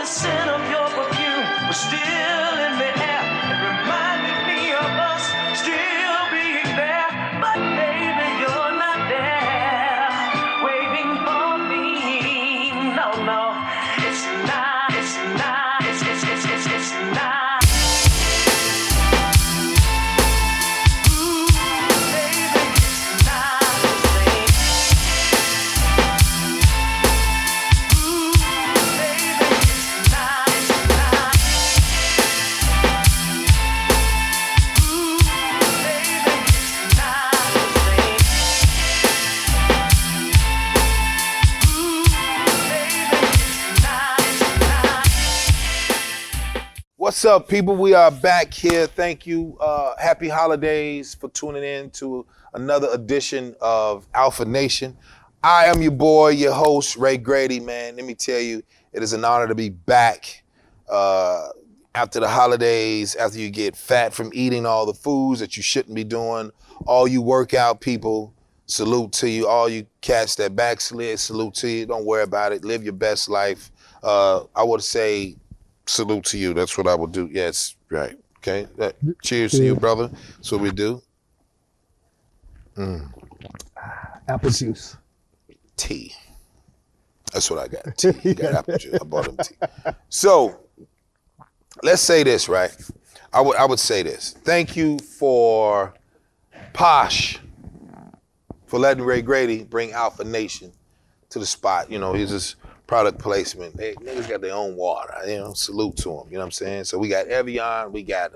the scent of your perfume was still in the air. It reminded me of us still being there. But baby, you're not there, waiting for me. No, no, it's not, it's not, it's not. Ooh, baby, it's not the same. Ooh, baby, it's not, it's not. Ooh, baby, it's not the same. Ooh, baby, it's not, it's not. What's up, people? We are back here. Thank you. Happy holidays for tuning in to another edition of Alpha Nation. I am your boy, your host, Ray Grady, man. Let me tell you, it is an honor to be back after the holidays, after you get fat from eating all the foods that you shouldn't be doing. All you workout people, salute to you. All you cats that backslid, salute to you. Don't worry about it. Live your best life. I would say salute to you. That's what I would do. Yes, right. Okay. Cheers to you, brother. That's what we do. Apple juice. Tea. That's what I got. Tea. You got apple juice. I bought him tea. So let's say this, right? I would say this. Thank you for Posh for letting Ray Grady bring Alpha Nation to the spot. You know, he's just product placement. They niggas got their own water. You know, salute to them. You know what I'm saying? So we got Evian, we got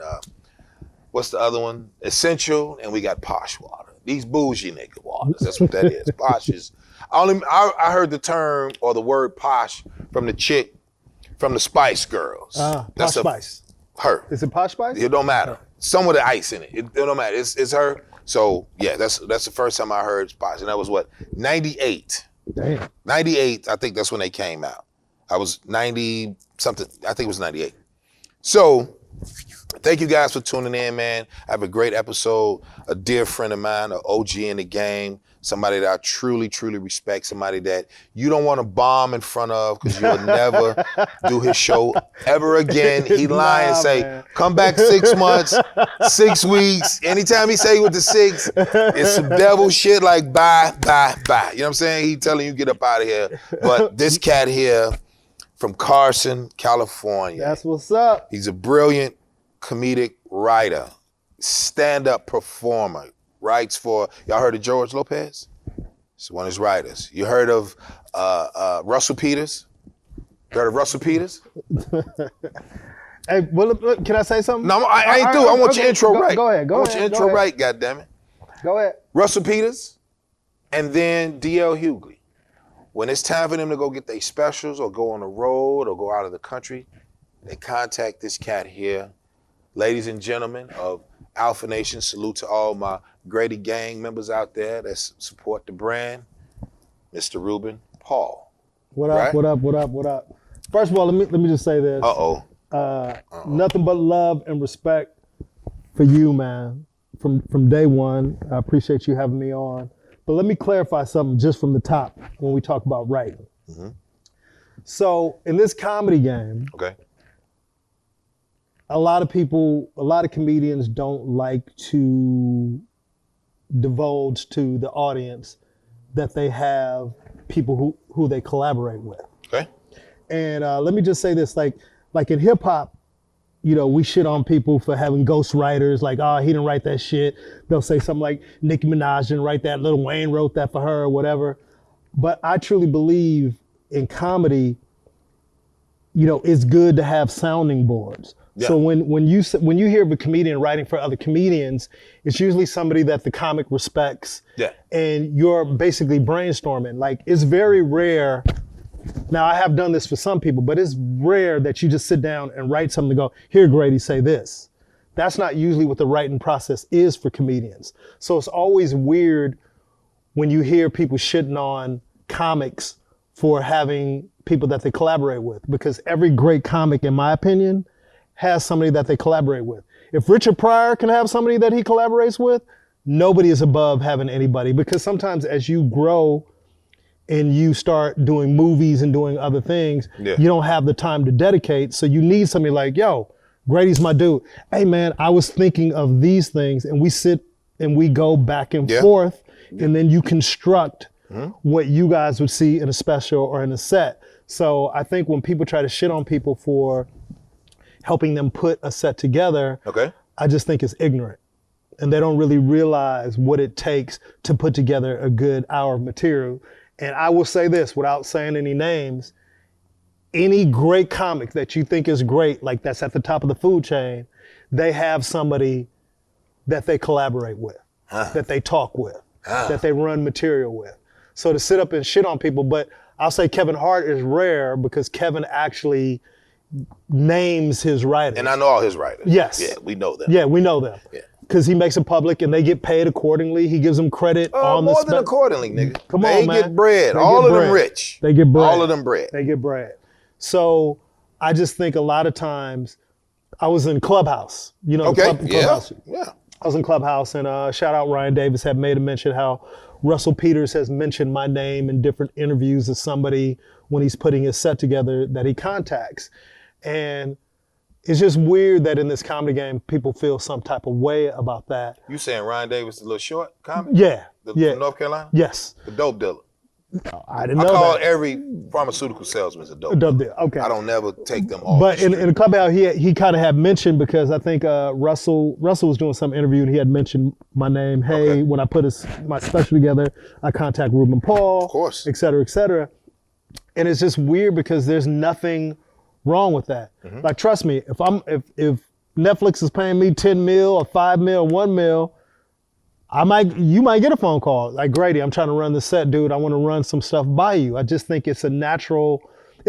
what's the other one? Essential, and we got Posh water. These bougie nigga waters. That's what that is. Posh is. I heard the term or the word posh from the chick from the Spice Girls. Posh Spice. Her. Is it Posh Spice? It don't matter. Some with the ice in it. It don't matter. It's her. So yeah, that's the first time I heard Posh, and that was what, 98. Damn. 98, I think that's when they came out. I was 90 something, I think it was 98. So, thank you guys for tuning in, man. I have a great episode. A dear friend of mine, an OG in the game, somebody that I truly, truly respect, somebody that you don't want to bomb in front of because you'll never do his show ever again. He lie and say, man. Come back 6 months, 6 weeks. Anytime he say with the 6, it's some devil shit like bye. You know what I'm saying? He telling you get up out of here. But this cat here from Carson, California. That's what's up. He's a brilliant comedic writer, stand-up performer, writes for, y'all heard of George Lopez? He's one of his writers. You heard of Russell Peters? You heard of Russell Peters? Hey, well, look, can I say something? No, I ain't through. I want your intro right. Go ahead. I want your intro right, goddammit. Go ahead. Russell Peters, and then D.L. Hughley. When it's time for them to go get their specials or go on the road or go out of the country, they contact this cat here. Ladies and gentlemen of Alpha Nation, salute to all my Grady gang members out there that support the brand. Mr. Ruben Paul. What up? Right? What up? First of all, let me just say this. Nothing but love and respect for you, man. From day one, I appreciate you having me on. But let me clarify something just from the top when we talk about writing. Mm-hmm. So in this comedy game, Okay. a lot of comedians don't like to divulge to the audience that they have people who they collaborate with. Okay. And let me just say this, like in hip hop, you know, we shit on people for having ghost writers, like, oh, he didn't write that shit. They'll say something like Nicki Minaj didn't write that, Lil Wayne wrote that for her or whatever. But I truly believe in comedy, you know, it's good to have sounding boards. Yeah. So when you hear of a comedian writing for other comedians, it's usually somebody that the comic respects. Yeah. And you're basically brainstorming. Like, it's very rare. Now, I have done this for some people, but it's rare that you just sit down and write something to go, here, Grady, say this. That's not usually what the writing process is for comedians. So it's always weird when you hear people shitting on comics for having people that they collaborate with, because every great comic, in my opinion, has somebody that they collaborate with. If Richard Pryor can have somebody that he collaborates with, nobody is above having anybody, because sometimes as you grow and you start doing movies and doing other things, Yeah. you don't have the time to dedicate. So you need somebody like, yo, Grady's my dude. Hey man, I was thinking of these things, and we sit and we go back and Yeah. forth, and then you construct what you guys would see in a special or in a set. So I think when people try to shit on people for helping them put a set together, Okay. I just think it's ignorant. And they don't really realize what it takes to put together a good hour of material. And I will say this without saying any names, any great comic that you think is great, like that's at the top of the food chain, they have somebody that they collaborate with, that they talk with, that they run material with. So to sit up and shit on people, but I'll say Kevin Hart is rare because Kevin actually names his writers. And I know all his writers. Yes. Yeah, we know them. Yeah, we know them. Yeah. Because he makes it public and they get paid accordingly. He gives them credit on the More than accordingly, nigga. Come they on, man. get bread. They All get of them bread. rich. They get bread. All of them bread. They get bread. So I just think a lot of times, I was in Clubhouse. You know, Okay. Clubhouse. Yeah. I was in Clubhouse, and shout out Ryan Davis had made a mention how Russell Peters has mentioned my name in different interviews as somebody when he's putting his set together that he contacts. And it's just weird that in this comedy game, people feel some type of way about that. You saying Ryan Davis, the little short comic? Yeah, yeah. From North Carolina? Yes. The dope dealer. I didn't I know call that. every pharmaceutical salesman a dope A dope dealer. deal. Okay. I don't never take them off. But the in street. the Clubhouse, he kind of had mentioned, because I think Russell was doing some interview and he had mentioned my name. Hey, Okay. when I put my special together, I contact Ruben Paul, Of course. et cetera, et cetera. And it's just weird because there's nothing wrong with that. Mm-hmm. Like, trust me, if Netflix is paying me 10 mil or 5 mil, 1 mil, you might get a phone call like, Grady, I'm trying to run the set, dude. I want to run some stuff by you. I just think it's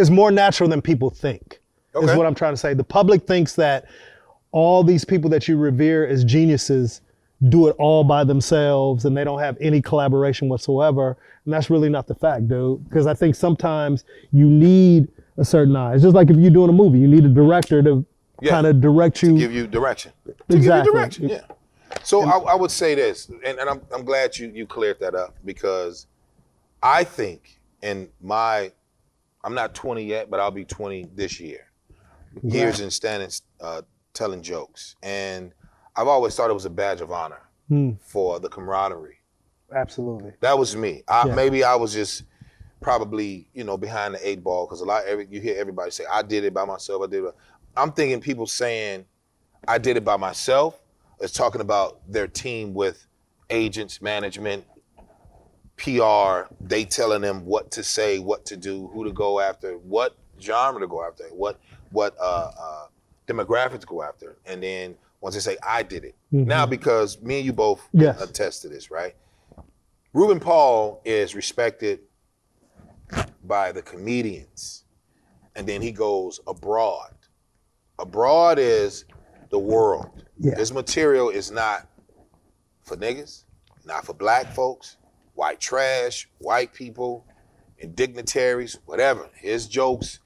more natural than people think, is Okay. what I'm trying to say. The public thinks that all these people that you revere as geniuses do it all by themselves and they don't have any collaboration whatsoever. And that's really not the fact, dude. Because I think sometimes you need a certain eye. It's just like if you're doing a movie, you need a director to Yeah. kind of direct you. Give you direction. Exactly. Give you direction, yeah. So I would say this, and I'm glad you cleared that up, because I think I'm not 20 yet, but I'll be 20 this year. Years in standing, telling jokes. And I've always thought it was a badge of honor for the camaraderie. Absolutely. That was me. Maybe I was just probably, behind the 8 ball, because you hear everybody say, I did it by myself, I'm thinking people saying, I did it by myself, is talking about their team with agents, management, PR, they telling them what to say, what to do, who to go after, what genre to go after, what demographic to go after. And then once they say, I did it. Now, because me and you both Yes. attest to this, right? Ruben Paul is respected by the comedians. And then he goes abroad. Abroad is the world. Yeah. This material is not for niggas, not for black folks, white trash, white people, and dignitaries, whatever. His jokes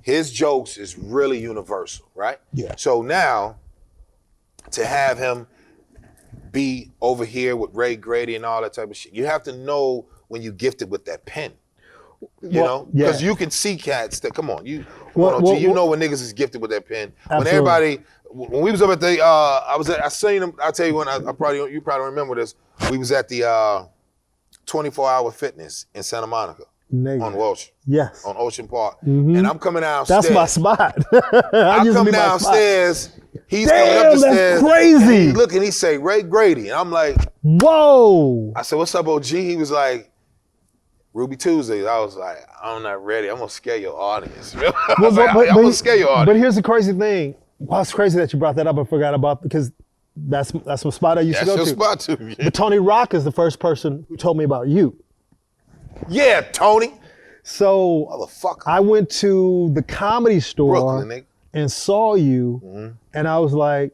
is really universal, right? Yeah. So now, to have him be over here with Ray Grady and all that type of shit, you have to know when you gifted with that pen. You know? yeah. Because you can see cats that, come on, you Well, know when niggas is gifted with that pen. Absolutely. When we was up at the, I seen him, I'll tell you when, you probably remember this, we was at the 24-hour fitness in Santa Monica. Nigga. On Welsh. Yes. On Ocean Park. And I'm coming downstairs. That's my spot. I come downstairs. He's coming up the stairs. That's crazy. And he look and he say, Ray Grady. And I'm like, whoa. I said, what's up, OG? He was like, Ruby Tuesdays. I was like, I'm not ready. I'm going to scare your audience. I'm going to scare your audience. But here's the crazy thing. Well, it's crazy that you brought that up. I forgot about, because that's my spot I used to go That's to. your spot too. Yeah. But Tony Rock is the first person who told me about you. Yeah, Tony. So Motherfucker. I went to the Comedy Store Brooklyn, nigga. and saw you, and I was like,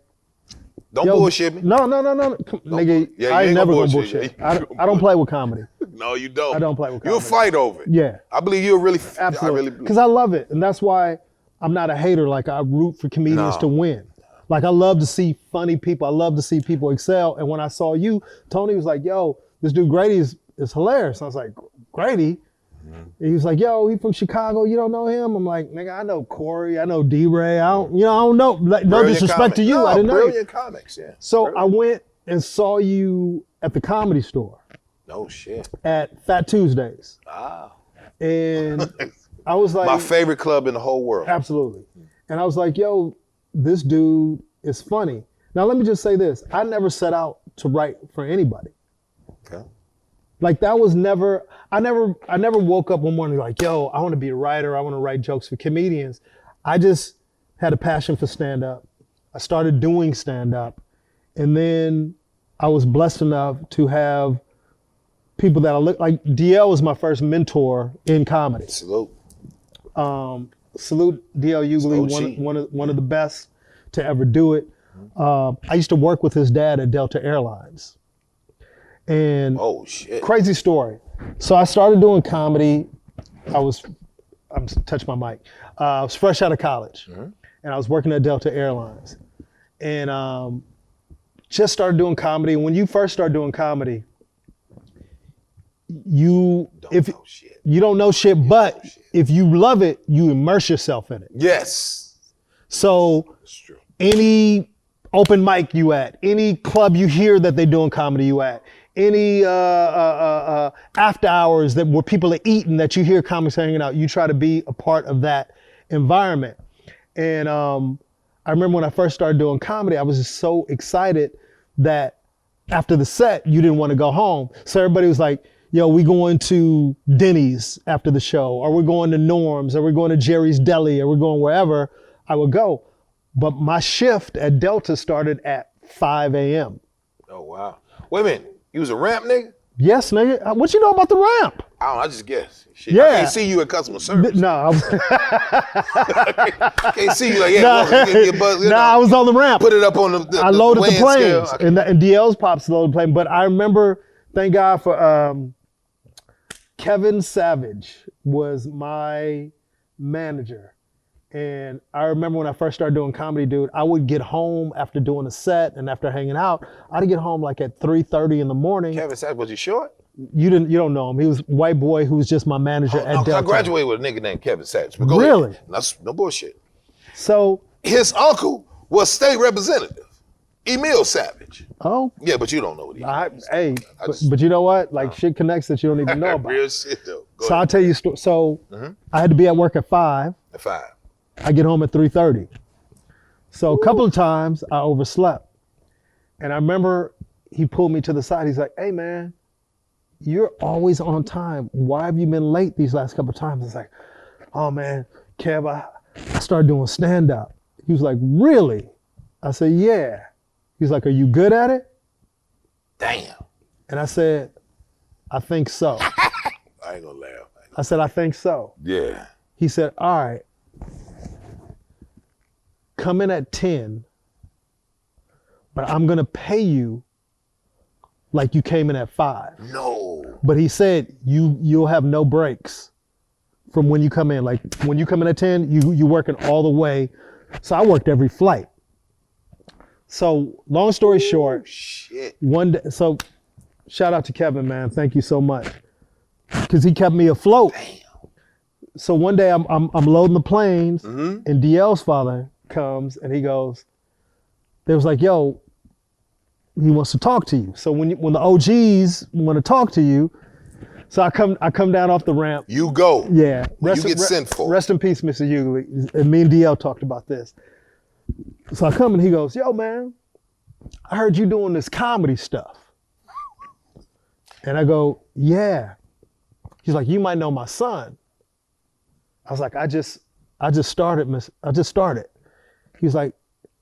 Don't yo, bullshit me. No. Nigga, Yeah, I you ain't ain't never gonna gonna bullshit. bullshit. Yeah, you I don't play with comedy. No, you don't. I don't play with You'll comedy. fight over it. Yeah. I believe you'll really. Absolutely. I really believe. Because I love it. And that's why I'm not a hater. Like, I root for comedians No. to win. Like, I love to see funny people. I love to see people excel. And when I saw you, Tony was like, yo, this dude Grady is hilarious. And I was like, Grady? He was like, yo, he from Chicago, you don't know him? I'm like, nigga, I know Corey, I know D-Ray, I don't know. Like, no disrespect to you, No, I didn't know you. brilliant comics, yeah. So Brilliant. I went and saw you at the Comedy Store No shit. at Fat Tuesdays. Wow. And I was like, My favorite club in the whole world. absolutely. And I was like, yo, this dude is funny. Now let me just say this. I never set out to write for anybody. Okay. Like that was never, I never woke up one morning like, yo, I want to be a writer. I want to write jokes for comedians. I just had a passion for stand-up. I started doing stand-up. And then I was blessed enough to have people that I look like. DL was my first mentor in comedy. Salute. Salute DL Hughley, one of the best to ever do it. I used to work with his dad at Delta Airlines. And Oh shit. crazy story. So I started doing comedy. I'm touch my mic. I was fresh out of college, and I was working at Delta Airlines, and just started doing comedy. When you first start doing comedy, you don't know shit, but if you love it, you immerse yourself in it. Yes. So That's true. any open mic you at, any club you hear that they're doing comedy you at, any after hours where people are eating that you hear comics hanging out, you try to be a part of that environment. And I remember when I first started doing comedy, I was just so excited that after the set, you didn't want to go home. So everybody was like, yo, we going to Denny's after the show, or we're going to Norm's, or we're going to Jerry's Deli, or we're going wherever. I would go. But my shift at Delta started at 5 a.m. Oh wow. Wait a minute. You was a ramp nigga? Yes, nigga. What you know about the ramp? I don't know, I just guess. Shit. Yeah. I can't see you at customer service. No, I can't see you like, yeah, welcome, get your buzz, you know. I was on the ramp. Put it up on the I loaded the weighing planes, scale. and DL's pops loaded the plane. But I remember, thank God for Kevin Savage was my manager. And I remember when I first started doing comedy, dude, I would get home after doing a set and after hanging out, I'd get home like at 3:30 in the morning. Kevin said, was he short? You don't know him. He was a white boy who was just my manager at Delta. I graduated with a nigga named Kevin Savage. But go Really? ahead. That's no bullshit. So, His uncle was state representative, Emil Savage. oh, Yeah, but you don't know what he is. hey, I but, just- but you know what? Like shit connects that you don't even know about. Real shit though. Go So I'll ahead. tell you a story. So I had to be at work at 5. At 5. I get home at 3:30. So a couple of times I overslept. And I remember he pulled me to the side. He's like, hey man, you're always on time. Why have you been late these last couple of times? It's like, oh man, Kev, I started doing stand up. He was like, really? I said, yeah. He's like, are you good at it? Damn. And I said, I think so. I ain't gonna laugh. I said, I think so. Yeah. He said, all right, come in at 10, but I'm gonna pay you like you came in at 5. No. But he said, you'll have no breaks from when you come in. Like when you come in at 10, you working all the way. So I worked every flight. So long story short, Shit. one day, so shout out to Kevin, man. Thank you so much. Cause he kept me afloat. Damn. So one day I'm loading the planes and DL's father comes and he goes, they was like, yo, he wants to talk to you. So when the OGs want to talk to you, so I come down off the ramp. You go. Yeah. You get sent for. Rest in peace, Mr. Hughley. And me and DL talked about this. So I come and he goes, yo, man, I heard you doing this comedy stuff. And I go, yeah. He's like, you might know my son. I was like, I just started, miss. I just started. He's like,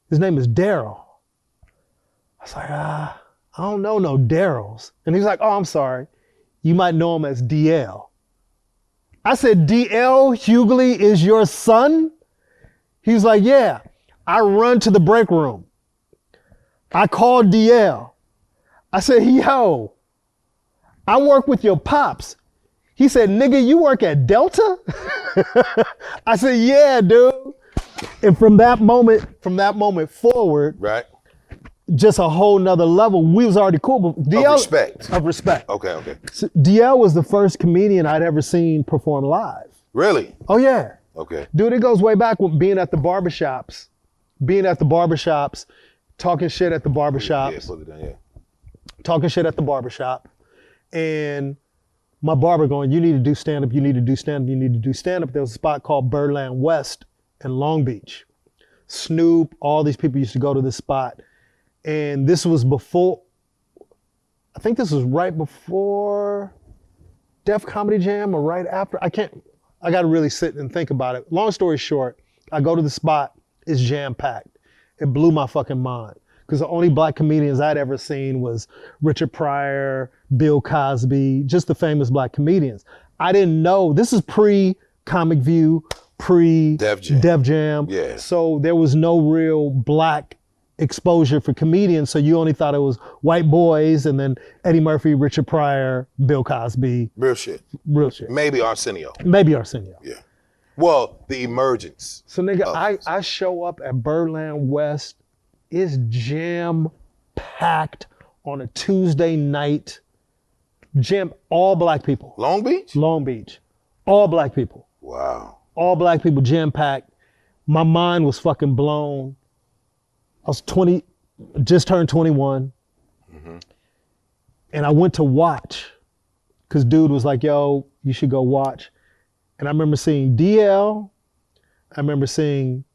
his name is Daryl. I was like, I don't know no Daryls. And he's like, oh, I'm sorry. You might know him as DL. I said, DL Hughley is your son? He was like, yeah. I run to the break room. I called DL. I said, yo, I work with your pops. He said, nigga, you work at Delta? I said, yeah, dude. And from that moment forward, Right. just a whole nother level. We was already cool, but DL, respect. Of respect. Okay. So DL was the first comedian I'd ever seen perform live. Really? Oh yeah. Okay. Dude, it goes way back with being at the barbershops, talking shit at the barbershops, Yeah, put it down, yeah. talking shit at the barbershop, and my barber going, you need to do stand-up, you need to do stand-up, you need to do stand-up. There was a spot called Birdland West in Long Beach. Snoop, all these people used to go to this spot. And this was before, I think this was right before Def Comedy Jam or right after. I got to really sit and think about it. Long story short, I go to the spot, it's jam-packed. It blew my fucking mind. Because the only black comedians I'd ever seen was Richard Pryor, Bill Cosby, just the famous black comedians. I didn't know, this is pre-Comic View, Def Jam. Yeah. So there was no real black exposure for comedians, so you only thought it was white boys and then Eddie Murphy, Richard Pryor, Bill Cosby. Real shit. Maybe Arsenio. Yeah. Well, the emergence. So nigga, I show up at Birdland West. It's jam-packed on a Tuesday night. All black people. Long Beach? Long Beach. All black people. Wow. All black people, jam-packed. My mind was fucking blown. I was 20, just turned 21. Mm-hmm. And I went to watch, because dude was like, yo, you should go watch. And I remember seeing DL. I remember seeing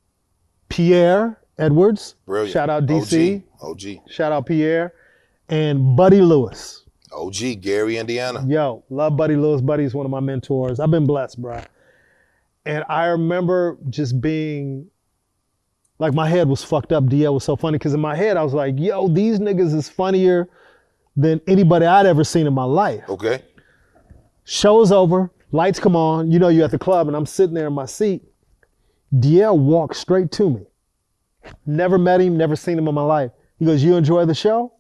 Pierre Edwards. Brilliant. Shout out DC. OG. Shout out Pierre. And Buddy Lewis. OG, Gary, Indiana. Yo, love Buddy Lewis. Buddy's one of my mentors. I've been blessed, bro. And I remember just being, like my head was fucked up. DL was so funny, because in my head I was like, yo, these niggas is funnier than anybody I'd ever seen in my life. Okay. Show's over, lights come on, you know you're at the club, and I'm sitting there in my seat. DL walked straight to me. Never met him, never seen him in my life. He goes, you enjoy the show?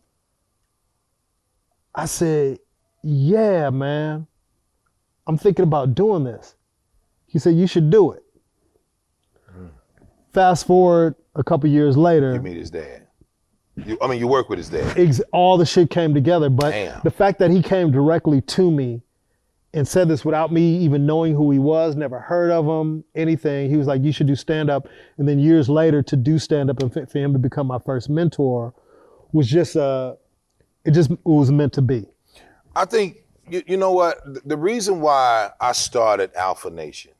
I said, yeah, man. I'm thinking about doing this. He said, you should do it. Fast forward a couple years later. You meet his dad. You work with his dad. All the shit came together, but Damn. The fact that he came directly to me and said this without me even knowing who he was, never heard of him, anything. He was like, you should do stand-up. And then years later to do stand-up and for him to become my first mentor was just, it was meant to be. I think, you know what? The reason why I started Alpha Nation,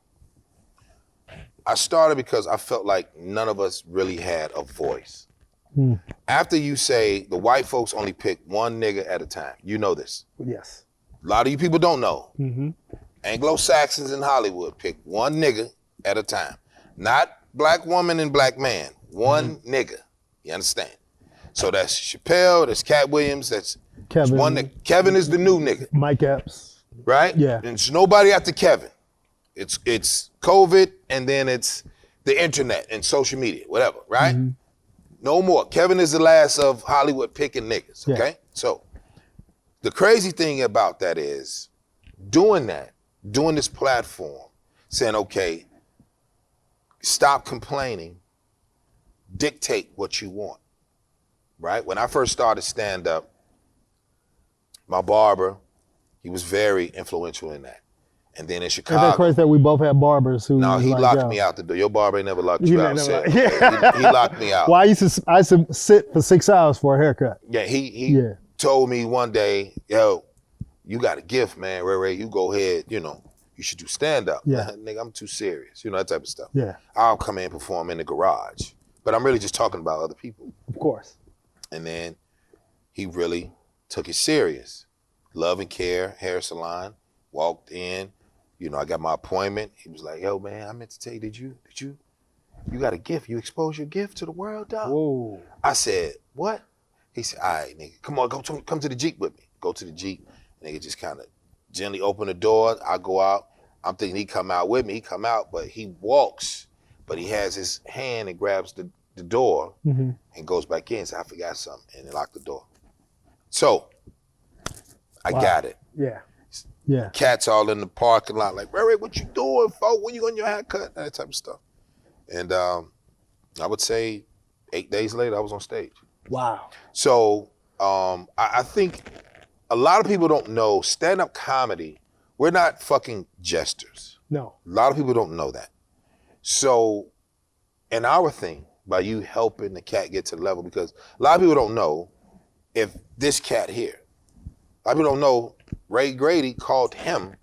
I started because I felt like none of us really had a voice. After you say the white folks only pick one nigga at a time, you know this. Yes. A lot of you people don't know. Anglo-Saxons in Hollywood pick one nigga at a time. Not black woman and black man, one nigga. You understand? So that's Chappelle, that's Cat Williams, that's Kevin. one nigga. Kevin is the new nigga. Mike Epps. Right? Yeah. And there's nobody after Kevin. It's COVID, and then it's the internet and social media, whatever, right? No more. Kevin is the last of Hollywood picking niggas, okay? Yeah. So the crazy thing about that is doing this platform, saying, okay, stop complaining, dictate what you want, right? When I first started stand-up, my barber, he was very influential in that. And then in Chicago. Isn't that crazy that we both had barbers who? No, he like, locked yo. me out the door. Your barber ain't never locked you out. Yeah. He locked me out. Well, I used to sit for 6 hours for a haircut. Yeah, he told me one day, yo, you got a gift, man. Ray, you go ahead, you should do stand-up. Yeah. Nigga, I'm too serious, that type of stuff. Yeah. I'll come in and perform in the garage. But I'm really just talking about other people. Of course. And then he really took it serious. Love and Care, hair salon, walked in. I got my appointment. He was like, yo, man, I meant to tell you, you got a gift. You expose your gift to the world, dog. Whoa. I said, what? He said, all right, nigga, come on, come to the Jeep with me. Go to the Jeep. Nigga just kind of gently open the door. I go out. I'm thinking he come out with me. He come out, but he walks, but he has his hand and grabs the door and goes back in. So I forgot something, and he locked the door. So I got it. Yeah. Yeah. Cats all in the parking lot, like, Ray, what you doing, folk? When you on your haircut? That type of stuff. And I would say 8 days later, I was on stage. Wow. So I think a lot of people don't know stand-up comedy. We're not fucking jesters. No. A lot of people don't know that. So, and our thing, by you helping the cat get to the level, because a lot of people don't know if this cat here, a lot of people don't know Ray Grady called him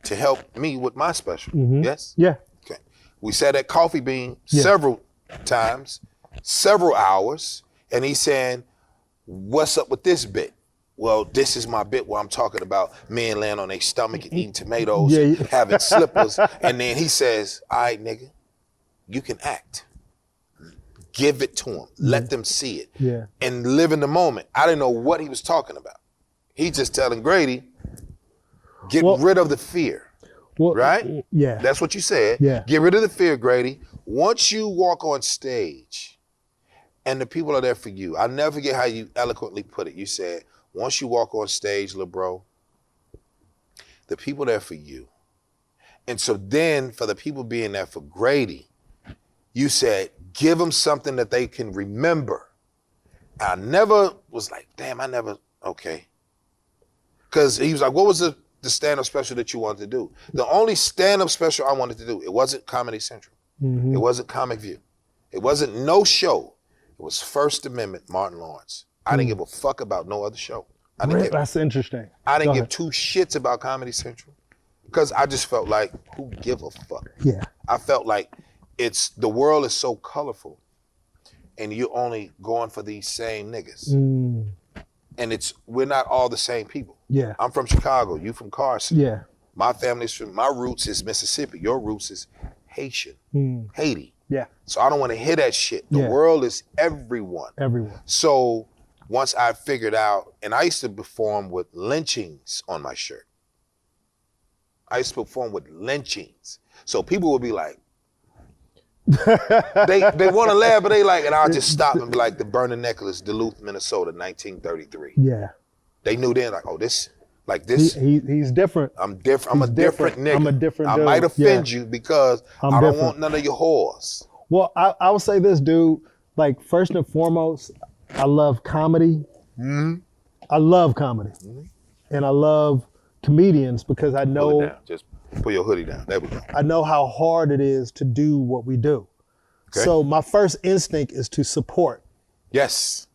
to help me with my special. Yes? Yeah. Okay. We sat at Coffee Bean several times, several hours, and he's saying, what's up with this bit? Well, this is my bit where I'm talking about men laying on their stomach and eating tomatoes, and having slippers. And then he says, all right, nigga, you can act. Give it to them. Let them see it. Yeah. And live in the moment. I didn't know what he was talking about. He's just telling Grady, get rid of the fear. Right? Yeah. That's what you said. Yeah. Get rid of the fear, Grady. Once you walk on stage and the people are there for you, I'll never forget how you eloquently put it. You said, once you walk on stage, lil' bro, the people there for you. And so then for the people being there for Grady, you said, give them something that they can remember. I never was like, damn, okay. Because he was like, what was the stand-up special that you wanted to do? The only stand-up special I wanted to do, it wasn't Comedy Central. It wasn't Comic View. It wasn't no show. It was First Amendment, Martin Lawrence. I didn't give a fuck about no other show. That's interesting. I didn't give two shits about Comedy Central because I just felt like, who give a fuck? Yeah. I felt like the world is so colorful and you're only going for these same niggas. And we're not all the same people. Yeah. I'm from Chicago, you from Carson. Yeah. My roots is Mississippi. Your roots is Haitian, Haiti. Yeah. So I don't want to hear that shit. The world is everyone. Everyone. So once I figured out, and I used to perform with lynchings on my shirt. I used to perform with lynchings. So people would be like, they want to laugh, but they like, and I'll just stop and be like, the burning necklace, Duluth, Minnesota, 1933. Yeah. They knew then, like, oh, this. He's different. I'm different. I'm a different nigga. I'm a different dude. I might offend you because I don't want none of your whores. Well, I would say this, dude. Like, first and foremost, I love comedy. I love comedy. And I love comedians because I know... Pull it down. Just pull your hoodie down. There we go. I know how hard it is to do what we do. Okay. So my first instinct is to support. Yes.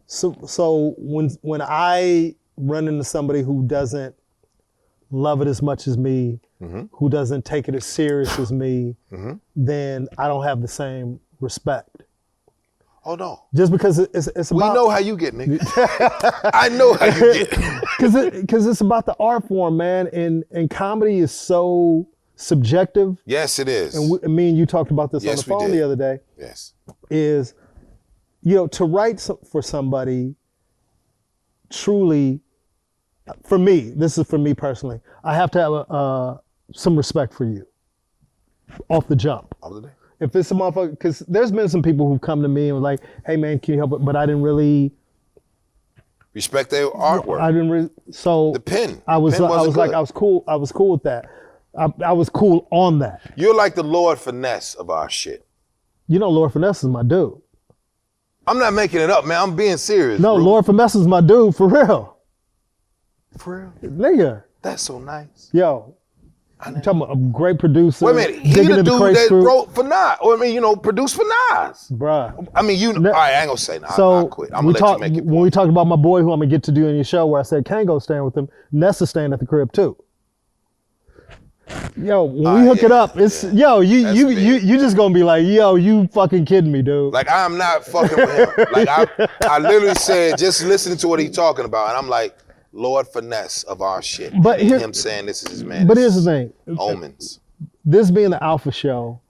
So when I run into somebody who doesn't love it as much as me, who doesn't take it as serious as me, then I don't have the same respect. Oh no! Just because it's about. We know how you get, nigga. I know how you get. Because it's about the art form, man, and comedy is so subjective. Yes, it is. And me and you talked about this on the phone the other day. Yes. Is, to write for somebody. Truly, for me, this is for me personally. I have to have some respect for you, off the jump. Off the day. If it's a motherfucker, because there's been some people who've come to me and were like, "Hey man, can you help it?" But I didn't really respect their artwork. I didn't really. So the pen. I was cool. I was cool with that. I was cool on that. You're like the Lord Finesse of our shit. Lord Finesse is my dude. I'm not making it up, man. I'm being serious. No, bro. Lord Finesse is my dude, for real. For real? Nigga. That's so nice. Yo. I'm talking about a great producer. Wait a minute. He the dude that wrote for Nas. Or produced for Nas. Bruh. All right, I ain't gonna say Nas. I'll quit. I'm gonna let you make it. When we talked about my boy who I'm gonna get to do in your show where I said Kango staying with him, Nessa's staying at the crib too. Yo, when we hook it up, it's you just gonna be like, yo, you fucking kidding me, dude. Like, I'm not fucking with him. Like, I literally said, just listening to what he's talking about, and I'm like, Lord Finesse of our shit. But him saying this is his man. But here's the thing. Omens. This being the Alpha show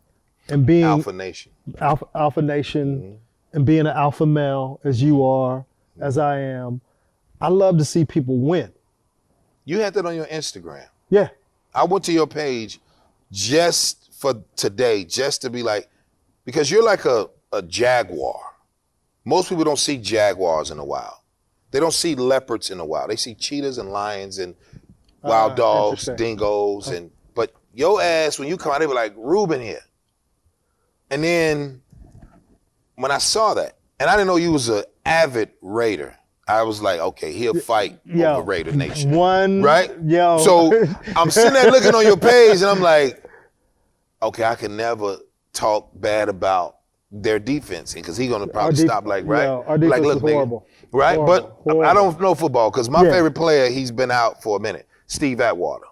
and being Alpha Nation. Alpha Nation and being an alpha male as you are, as I am, I love to see people win. You had that on your Instagram. Yeah. I went to your page just for today, just to be like, because you're like a jaguar. Most people don't see jaguars in the wild. They don't see leopards in the wild. They see cheetahs and lions and wild dogs, dingoes, but your ass, when you come out, they be like, Ruben here. And then when I saw that, And I didn't know you was an avid Raider. I was like, okay, he'll fight over Raider Nation. Right? So I'm sitting there looking on your page and I'm like, okay, I can never talk bad about their defense because he's gonna probably stop like, right? Our defense like, look, is horrible. Nigga, right? Horrible. But I don't know football because my favorite player, he's been out for a minute, Steve Atwater.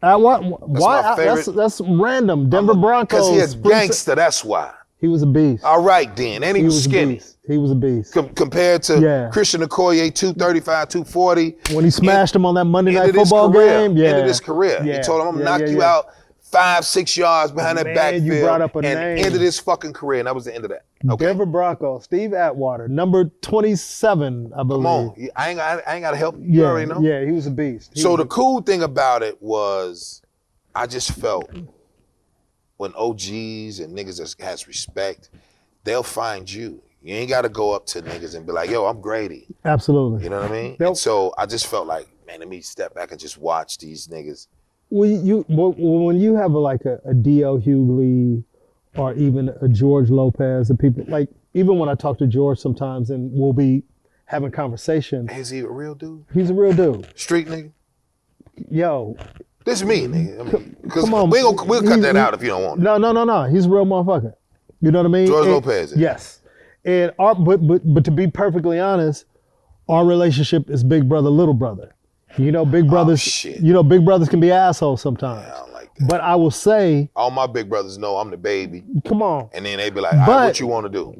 Why? My favorite. That's random. Denver Broncos. Because he's a gangster, that's why. He was a beast. All right then, and he was skinny. He was a beast. Compared to Christian Okoye, 235, 240. When he smashed him on that Monday Night Football game. Ended his career. He told him, I'm going to knock you out 5-6 yards behind that backfield. You brought up a name. Ended his fucking career, and that was the end of that. Okay. Denver Broncos, Steve Atwater, number 27, I believe. Come on. I ain't got to help you. You already know. Yeah, he was a beast. So the cool thing about it was I just felt when OGs and niggas that has respect, they'll find you. You ain't got to go up to niggas and be like, yo, I'm Grady. Absolutely. You know what I mean? And so I just felt like, man, let me step back and just watch these niggas. When you have a D.L. Hughley or even a George Lopez and people, like, even when I talk to George sometimes and we'll be having conversation. Is he a real dude? He's a real dude. Street nigga? Yo. This is me, nigga. I mean, come on. We'll cut that out if you don't want it. No. He's a real motherfucker. You know what I mean? George Lopez. Yes. And but to be perfectly honest, our relationship is big brother, little brother. You know, big brothers. Shit. You know, big brothers can be assholes sometimes. Yeah, I don't like that. But I will say, all my big brothers know I'm the baby. Come on. And then they be like, all right, what you want to do?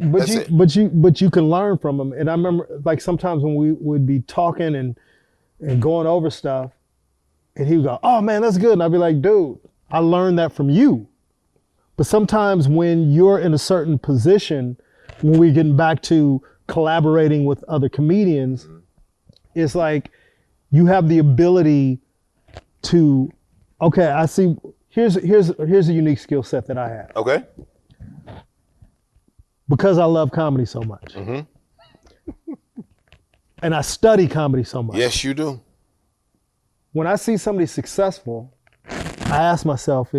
But you can learn from them. And I remember, like, sometimes when we would be talking and going over stuff, and he would go, oh man, that's good. And I'd be like, dude, I learned that from you. But sometimes when you're in a certain position, when we're getting back to collaborating with other comedians, it's like you have the ability to, okay, I see, here's a unique skill set that I have. Okay. Because I love comedy so much. And I study comedy so much. Yes, you do. When I see somebody successful, I ask myself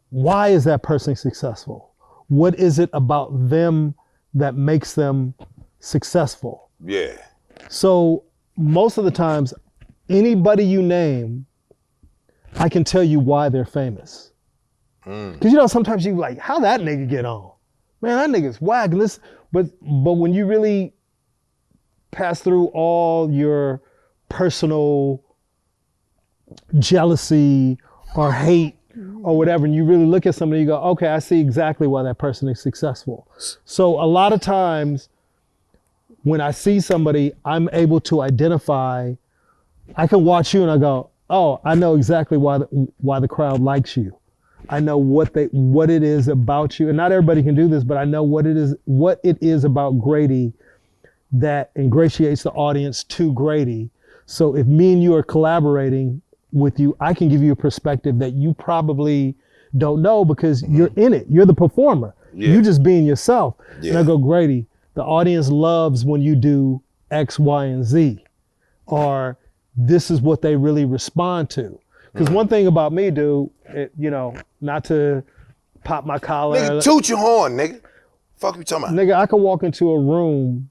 why is that person successful? What is it about them that makes them successful? Yeah. So most of the times, anybody you name, I can tell you why they're famous. Because you know, sometimes you like, how that nigga get on? Man, that nigga's whack. But when you really pass through all your personal jealousy or hate or whatever, and you really look at somebody, you go, okay, I see exactly why that person is successful. So a lot of times when I see somebody, I'm able to identify, I can watch you and I go, oh, I know exactly why the crowd likes you. I know what it is about you. And not everybody can do this, but I know what it is about Grady that ingratiates the audience to Grady. So if me and you are collaborating with you, I can give you a perspective that you probably don't know because you're in it. You're the performer. Yeah. You just being yourself. Yeah. And I go, Grady, the audience loves when you do X, Y, and Z, or this is what they really respond to. Because one thing about me, dude, not to pop my collar. Nigga, toot your horn, nigga. Fuck you talking about? Nigga, I could walk into a room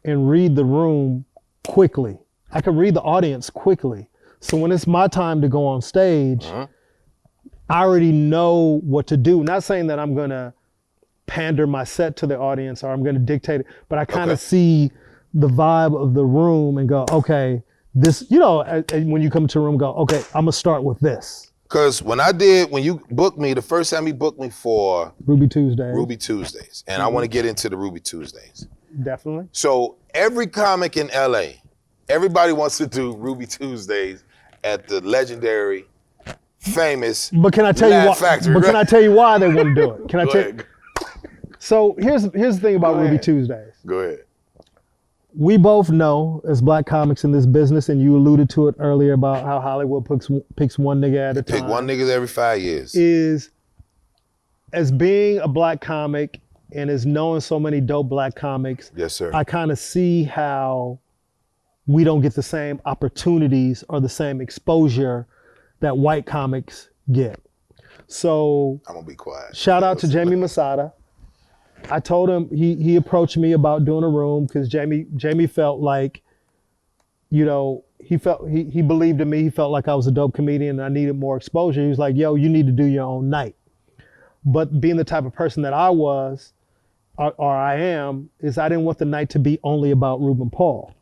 and read the room quickly. I can read the audience quickly. So when it's my time to go on stage, I already know what to do. Not saying that I'm going to pander my set to the audience or I'm going to dictate it, but I kind of see the vibe of the room and go, okay, this, when you come to a room, go, okay, I'm going to start with this. Because when you booked me, the first time you booked me for Ruby Tuesdays. And I want to get into the Ruby Tuesdays. Definitely. So every comic in LA, everybody wants to do Ruby Tuesdays at the legendary, famous But can I tell you why? Factory. But can I tell you why they want to do it? Can I Go tell ahead. So here's the thing about Ruby Tuesdays. Go ahead. We both know as black comics in this business, and you alluded to it earlier about how Hollywood picks one nigga at a time. Pick one nigga every 5 years. Is as being a black comic and as knowing so many dope black comics. Yes, sir. I kind of see how we don't get the same opportunities or the same exposure that white comics get. So I'm gonna be quiet. Shout out to Jamie Masada. I told him, he approached me about doing a room because Jamie felt like, you know, he believed in me. He felt like I was a dope comedian and I needed more exposure. He was like, yo, you need to do your own night. But being the type of person that I was, or I am, is I didn't want the night to be only about Ruben Paul.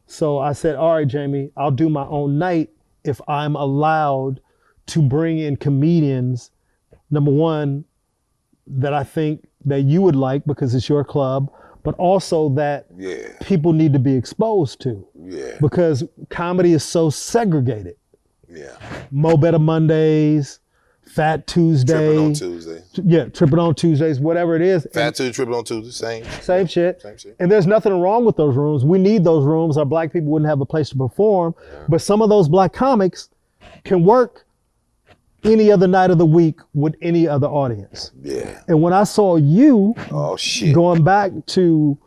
So I said, all right, Jamie, I'll do my own night if I'm allowed to bring in comedians, number one, that I think that you would like because it's your club, but also that people need to be exposed to. Yeah. Because comedy is so segregated. Yeah. Mo Better Mondays, Fat Tuesday. Tripping on Tuesday. Yeah, Tripping on Tuesdays, whatever it is. Fat Tuesday, Tripping on Tuesday, Same shit. Same shit. And there's nothing wrong with those rooms. We need those rooms. Our black people wouldn't have a place to perform. Yeah. But some of those black comics can work any other night of the week with any other audience. Yeah. And when I saw you going back to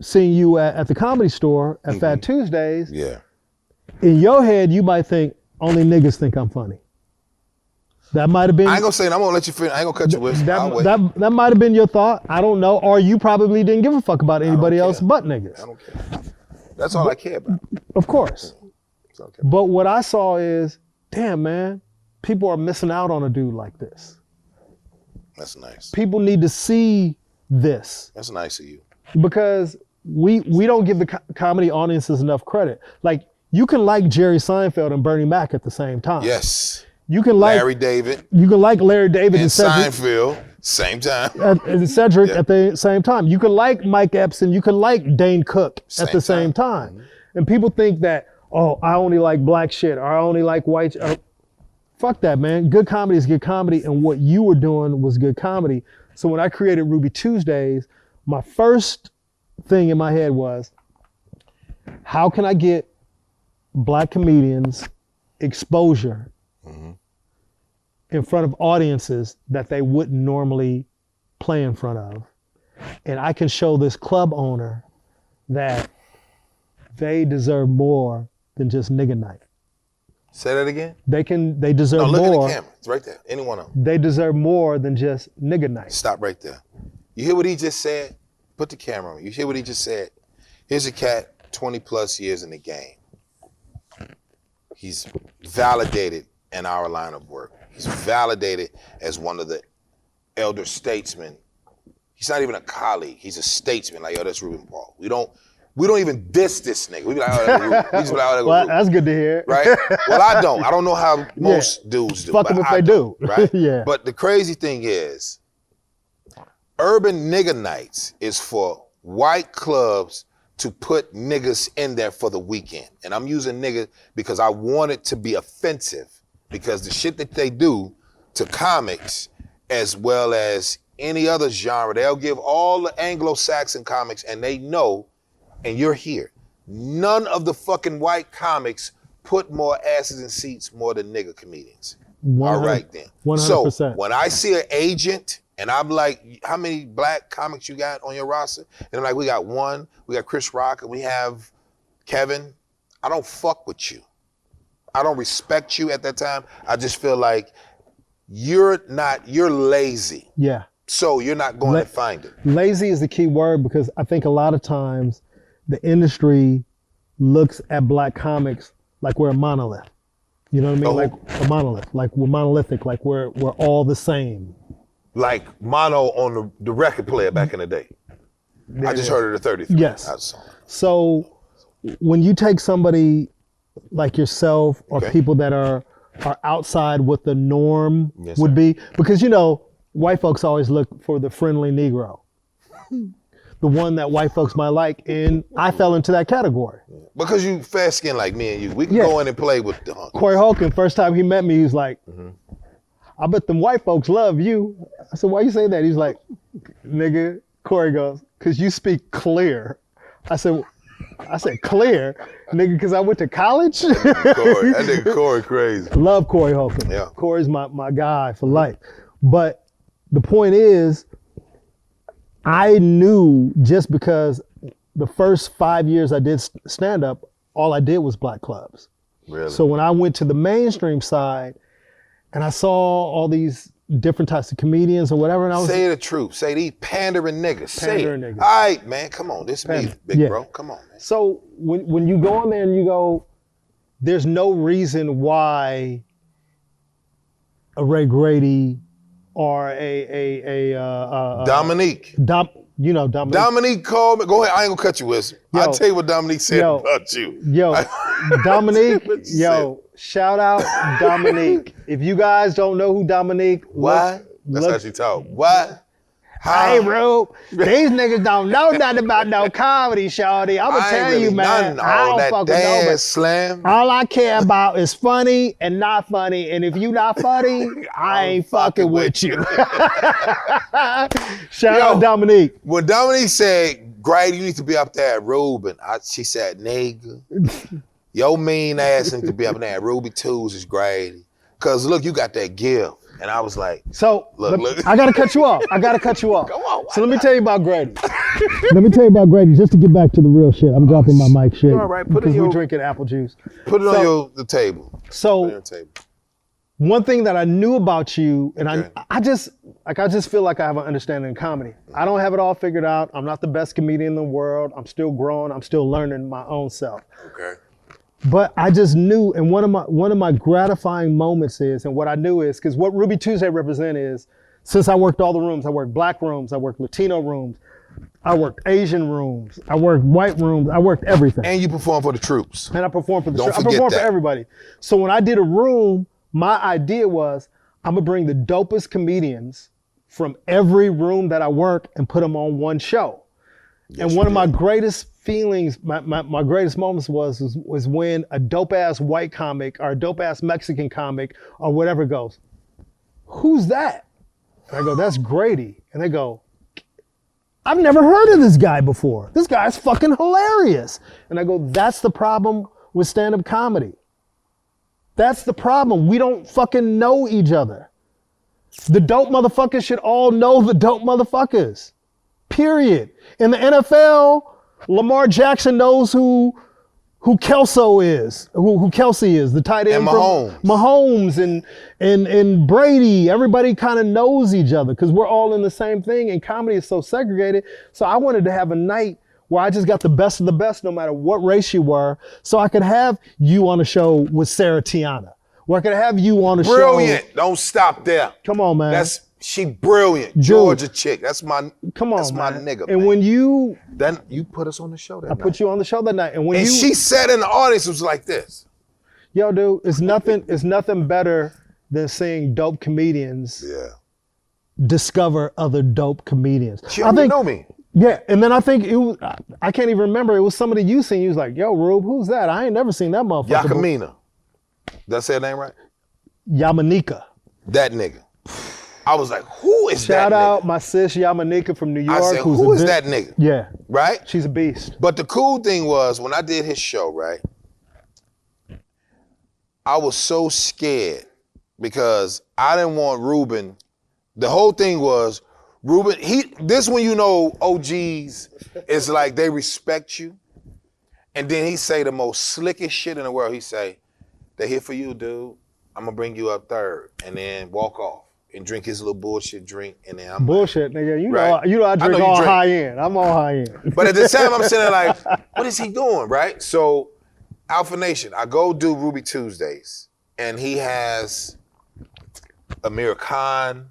seeing you at the Comedy Store at Fat Tuesdays, in your head you might think only niggas think I'm funny. That might have been. I ain't gonna say it. I'm gonna let you finish. I ain't gonna cut you with. That might have been your thought. I don't know. Or you probably didn't give a fuck about anybody else but niggas. I don't care. That's all I care about. Of course. Okay. But what I saw is, damn man, people are missing out on a dude like this. That's nice. People need to see this. That's nice of you. Because we don't give the comedy audiences enough credit. Like, you can like Jerry Seinfeld and Bernie Mac at the same time. Yes. You can like Larry David. You can like Larry David and Cedric. Seinfeld, same time. And Cedric at the same time. You can like Mike Epps and you can like Dane Cook at the same time. Mm-hmm. And people think that, oh, I only like black shit or I only like white. Fuck that, man. Good comedy is good comedy, and what you were doing was good comedy. So when I created Ruby Tuesdays, my first thing in my head was, how can I get black comedians exposure in front of audiences that they wouldn't normally play in front of? And I can show this club owner that they deserve more than just nigga night. Say that again? They deserve more. No, look at the camera. It's right there. Any one of them. They deserve more than just nigga night. Stop right there. You hear what he just said? Put the camera on. You hear what he just said? Here's a cat, 20 plus years in the game. He's validated in our line of work. He's validated as one of the elder statesmen. He's not even a colleague. He's a statesman. Like, yo, that's Ruben Paul. We don't even diss this nigga. We be like, oh, that's Ruben. We just be like, oh, that's well, Ruben. That's good to hear. Right? Well, I don't. I don't know how most dudes do. Fuck them if they do. Right? Yeah. But the crazy thing is, Urban Nigga Nights is for white clubs to put niggas in there for the weekend. And I'm using nigga because I want it to be offensive, because the shit that they do to comics as well as any other genre, they'll give all the Anglo-Saxon comics and they know, and you're here. None of the fucking white comics put more asses in seats more than nigga comedians. All right then. 100%. So when I see an agent and I'm like, how many black comics you got on your roster? And I'm like, we got one, we got Chris Rock, and we have Kevin. I don't fuck with you. I don't respect you at that time. I just feel like you're lazy. Yeah. So you're not going to find it. Lazy is the key word, because I think a lot of times the industry looks at black comics like we're a monolith. You know what I mean? Oh. Like a monolith, like we're monolithic, like we're all the same. Like mono on the record player back in the day. I just heard it at 33. Yes. So when you take somebody like yourself or people that are outside what the norm would be, because, you know, white folks always look for the friendly Negro, the one that white folks might like, and I fell into that category. Because you fair skinned like me and you. We can go in and play with the hunkies. Corey Holcomb, first time he met me, he was like, I bet them white folks love you. I said, why you say that? He's like, nigga, Corey goes, because you speak clear. I said, clear? Nigga, because I went to college? Corey, that nigga Corey crazy. Love Corey Holcomb. Yeah. Corey's my guy for life. But the point is, I knew, just because the first 5 years I did stand-up, all I did was black clubs. Really? So when I went to the mainstream side and I saw all these different types of comedians or whatever. And I was Say the truth. Say these pandering niggas. Pandering Say it. niggas. All right, man. Come on. This me, big bro. Come on, man. So when you go on there and you go, there's no reason why a Ray Grady or Dominique. Dominique. Dominique called me. Go ahead. I ain't gonna cut you, Wilson. Yo. I'll tell you what Dominique said Yo. about you. Yo, Dominique, what you yo, shout out Dominique. If you guys don't know who Dominique, Why? That's how she talk. What? How? Hey, bro, these niggas don't know nothing about no comedy, shawty. I'm gonna tell you, man. None, I all don't that fuck with nobody. dance slam. All I care about is funny and not funny. And if you not funny, I ain't fucking with you. Shout out Dominique. When Dominique said, Grady, you need to be up there at Ruben, she said, nigga, your mean ass need to be up there at Ruby Twos is Grady. Cause look, you got that gift. And I was like, so look. I gotta cut you off. Come on. So let me tell you about Grady. Let me tell you about Grady, just to get back to the real shit. I'm dropping my mic shit. All right, because we're drinking apple juice. Put it on the table. So one thing that I knew about you, and Okay. I just feel like I have an understanding of comedy. I don't have it all figured out. I'm not the best comedian in the world. I'm still growing. I'm still learning my own self. Okay. But I just knew, and one of my gratifying moments is, and what I knew is, because what Ruby Tuesday represent is, since I worked all the rooms, I worked black rooms, I worked Latino rooms, I worked Asian rooms, I worked white rooms, I worked everything. And you perform for the troops. And I performed for the Don't show. I forget performed that. for everybody. So when I did a room, my idea was, I'm gonna bring the dopest comedians from every room that I work and put them on one show. And one of my greatest feelings, my greatest moments was when a dope ass white comic or a dope ass Mexican comic or whatever goes, who's that? And I go, that's Grady. And they go, I've never heard of this guy before. This guy's fucking hilarious. And I go, that's the problem with stand-up comedy. That's the problem. We don't fucking know each other. The dope motherfuckers should all know the dope motherfuckers. Period. In the NFL, Lamar Jackson knows who Kelso is, who Kelsey is, the tight end. And Mahomes. Mahomes and Brady. Everybody kind of knows each other because we're all in the same thing, and comedy is so segregated. So I wanted to have a night where I just got the best of the best, no matter what race you were, so I could have you on a show with Sarah Tiana, where I could have you on a show. Brilliant. Don't stop there. Come on, man. She brilliant. Dude. Georgia chick. That's my man. my nigga. And man. when you put us on the show that night. I put you on the show that night, and she sat in the audience, it was like this. Yo, dude, it's nothing better than seeing dope comedians discover other dope comedians. She don't know me. Yeah, and then I think it was, I can't even remember, it was somebody you seen, you was like, yo, Rube, who's that? I ain't never seen that motherfucker. Yakamina. Did I say her name right? Yamanika. That nigga. I was like, who is that Shout nigga? out my sis Yamanika from New York. I said, who is that nigga? Yeah. Right? She's a beast. But the cool thing was, when I did his show, right, I was so scared because I didn't want Ruben. The whole thing was, Ruben, this when you know OGs is like they respect you. And then he say the most slickest shit in the world. He say, they here for you, dude. I'm gonna bring you up third. And then walk off and drink his little bullshit drink. And then I'm bullshit, nigga. You Right. know I drink you all drink. high end. I'm all high end. But at the time, I'm sitting there like, what is he doing, right? So, Alpha Nation, I go do Ruby Tuesdays, and he has Amir Khan.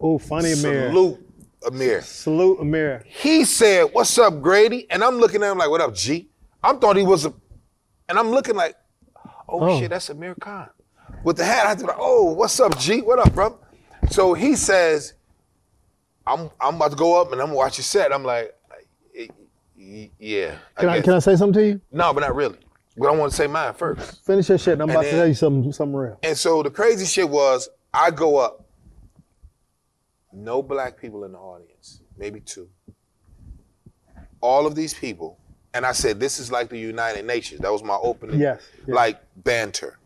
Oh, funny Amir. Salute Amir. Salute Amir. He said, what's up, Grady? And I'm looking at him like, what up, G? I thought he was and I'm looking like, oh shit, that's Amir Khan. With the hat, I thought, oh, what's up, G? What up, bro? So he says, I'm about to go up and I'm gonna watch your set. I'm like, yeah. Can I say something to you? No, but not really. But I want to say mine first. Finish your shit and I'm about to then- tell you something real. And so the crazy shit was, I go up, no black people in the audience, maybe two. All of these people, and I said, this is like the United Nations. That was my opening, Yes. like banter.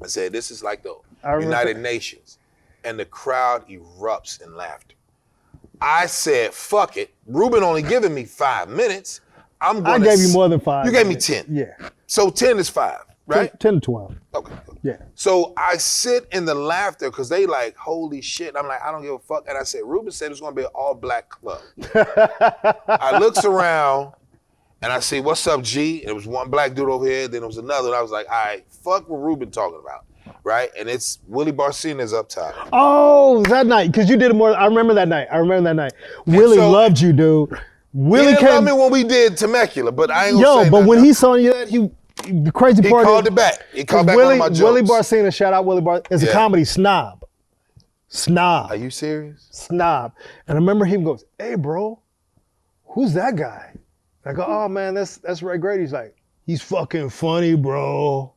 I said, this is like the United Nations. And the crowd erupts in laughter. I said, fuck it. Ruben only giving me 5 minutes. I gave you more than 5. You gave me 10. Yeah. So 10 is 5, right? 10 to 12. Okay. Yeah. So I sit in the laughter because they like, holy shit. I'm like, I don't give a fuck. And I said, Ruben said it's gonna be an all black club. I looks around and I see, what's up, G? And it was one black dude over here, then there was another. And I was like, all right, fuck what Ruben talking about, right? And it's Willie Barcina's up top. Oh, that night, because you did it more. I remember that night. Willie loved you, dude. Willie He didn't love me when we did Temecula, but I ain't gonna say but nothing. when he saw you, the crazy He part called is, it back. He called back Willie, one of my jokes. Willie Barcina, shout out Willie Barcina, is a comedy snob. Are you serious? Snob. And I remember him goes, hey, bro, who's that guy? I go, oh, man, that's Ray Grady. He's like, he's fucking funny, bro.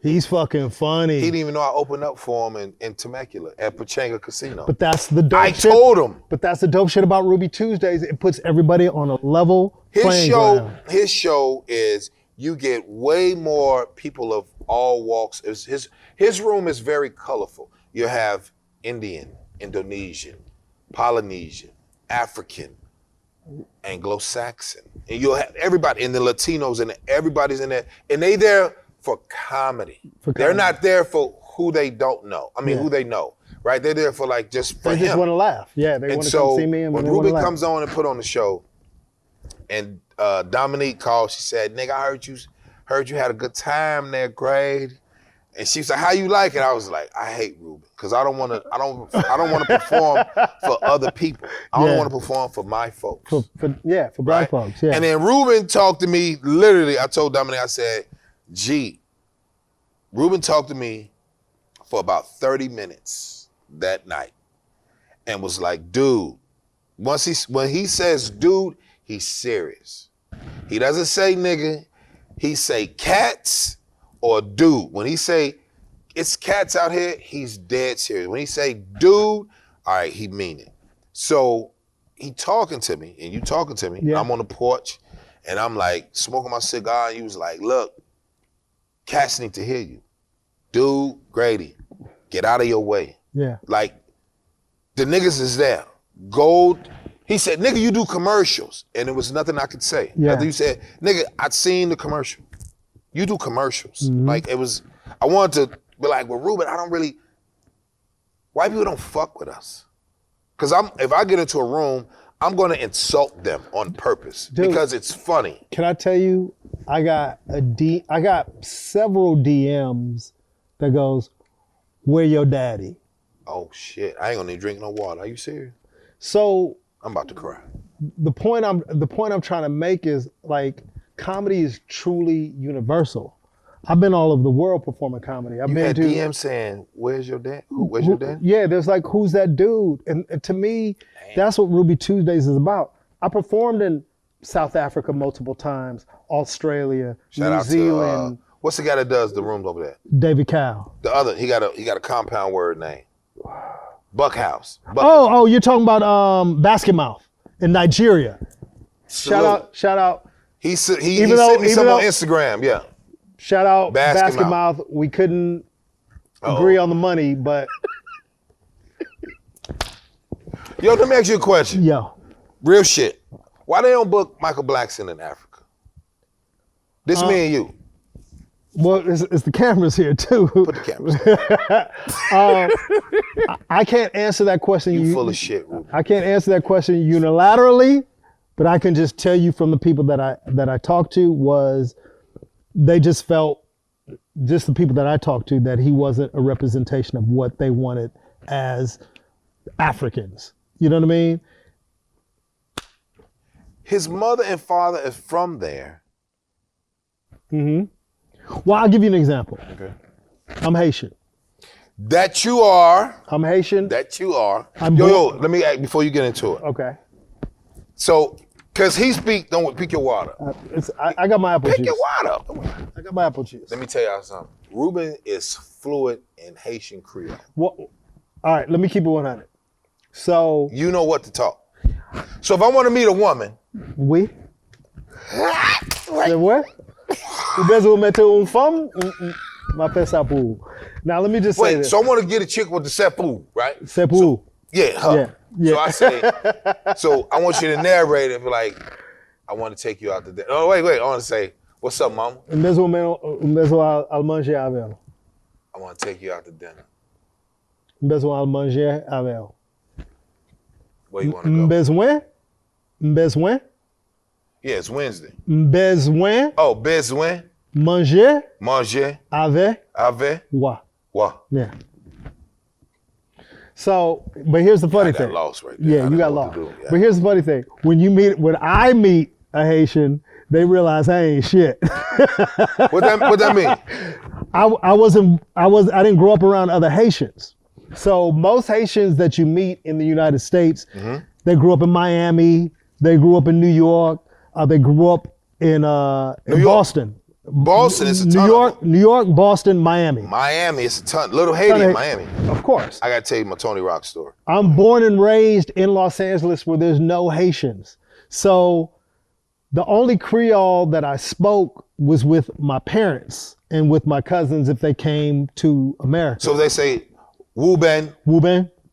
He's fucking funny. He didn't even know I opened up for him in Temecula at Pachanga Casino. But that's the dope shit. I told him. But that's the dope shit about Ruby Tuesdays. It puts everybody on a level playing ground. His show is you get way more people of all walks. His room is very colorful. You have Indian, Indonesian, Polynesian, African, Anglo-Saxon. And you'll have everybody, and the Latinos, and everybody's in there. And they there for comedy. They're not there for who they don't know. I mean, who they know, right? They're there for like just for him. They just want to laugh. Yeah, they want to come see me. And when Ruben comes on and put on the show, and Dominique called, she said, nigga, I heard you had a good time there, Grade. And she was like, how you like it? I was like, I hate Ruben, because I don't want to perform for other people. I don't want to perform for my folks. For black folks, yeah. And then Ruben talked to me, literally, I told Dominique, I said, G, Ruben talked to me for about 30 minutes that night and was like, dude, when he says dude, he's serious. He doesn't say nigga, he say cats or dude. When he say it's cats out here, he's dead serious. When he say dude, all right, he mean it. So he talking to me and you talking to me. Yeah. I'm on the porch and I'm like smoking my cigar and he was like, look, cats need to hear you. Dude, Grady, get out of your way. Yeah. Like, the niggas is there. Gold. He said, nigga, you do commercials. And there was nothing I could say. Yeah. After you said, nigga, I'd seen the commercial. You do commercials. Mm-hmm. Like, I wanted to be like, well, Ruben, white people don't fuck with us. Because if I get into a room, I'm going to insult them on purpose. Dude, because it's funny. Can I tell you, I got several DMs that goes, where your daddy? Oh shit, I ain't gonna need drink no water. Are you serious? So I'm about to cry. The point I'm trying to make is like comedy is truly universal. I've been all over the world performing comedy. You had DM saying, where's your dad? Where's your dad? Yeah, there's like, who's that dude? And to me, that's what Ruby Tuesdays is about. I performed in South Africa multiple times, Australia, New Zealand. What's the guy that does the rooms over there? David Cow. The other, he got a compound word name. Buckhouse. Oh, you're talking about Basket Mouth in Nigeria. Salute. Shout out. He sent me some on Instagram, yeah. Shout out Basket Mouth. We couldn't agree on the money, but. Yo, let me ask you a question. Yo. Real shit. Why they don't book Michael Blackson in Africa? This me and you. Well, it's the cameras here too. Put the cameras here. I can't answer that question. You full of shit, Ruben. I can't answer that question unilaterally, but I can just tell you from the people that I talked to was they just felt, just the people that I talked to, that he wasn't a representation of what they wanted as Africans. You know what I mean? His mother and father is from there. Mm-hmm. Well, I'll give you an example. Okay. I'm Haitian. That you are. I'm Haitian. That you are. I'm yo, let me ask before you get into it. Okay. So, because don't pick your water. I got my apple juice. Pick your water. I got my apple juice. Let me tell y'all something. Ruben is fluent in Haitian Creole. Well, all right, let me keep it 100. So. You know what to talk. So if I want to meet a woman. Oui. C'est vrai? Ou besoin mettre une femme? Ma fait ça pour. Now let me just say this. So I want to get a chick with the sepu, right? Sepu. So, yeah, her. Yeah. So I say, so I want you to narrate it, like, I want to take you out to dinner. Oh, wait, I want to say, what's up, mama? Un besoin al manger avec. I want to take you out to dinner. Besoin de manger avec. Where you want to go? Besoin. Yeah, it's Wednesday. Besoin Oh, besoin. manger Manger. avec. What? Yeah. So, but here's the funny I got thing. lost right there. Yeah, you got lost. Yeah. But here's the funny thing. When I meet a Haitian, they realize I ain't shit. What that mean? I didn't grow up around other Haitians. So most Haitians that you meet in the United States, they grew up in Miami, they grew up in New York, they grew up in Boston. Boston is a ton. New York, Boston, Miami. Miami, it's a ton. Little Haiti in Miami. Of course. I got to tell you my Tony Rock story. I'm born and raised in Los Angeles where there's no Haitians. So the only Creole that I spoke was with my parents and with my cousins if they came to America. So they say, Ruben,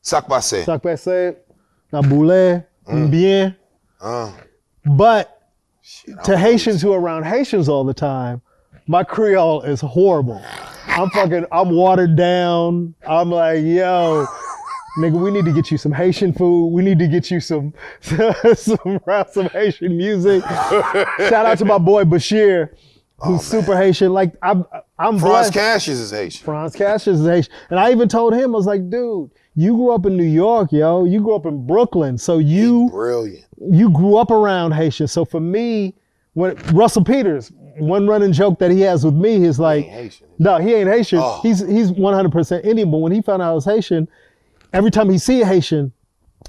sac passé. Sac passé, na boule, bien. But to Haitians who are around Haitians all the time, my Creole is horrible. I'm watered down. I'm like, yo, nigga, we need to get you some Haitian food. We need to get you some Haitian music. Shout out to my boy Bashir, who's super Haitian. Like I'm Franz blessed. Cassius is Haitian. Franz Cassius is Haitian. And I even told him, I was like, dude, you grew up in New York, yo. You grew up in Brooklyn. So Brilliant. you grew up around Haitians. So for me, when Russell Peters, one running joke that he has with me is like, He ain't Haitian. no, he ain't Haitian. Oh. He's 100% Indian. But when he found out I was Haitian, every time he see a Haitian,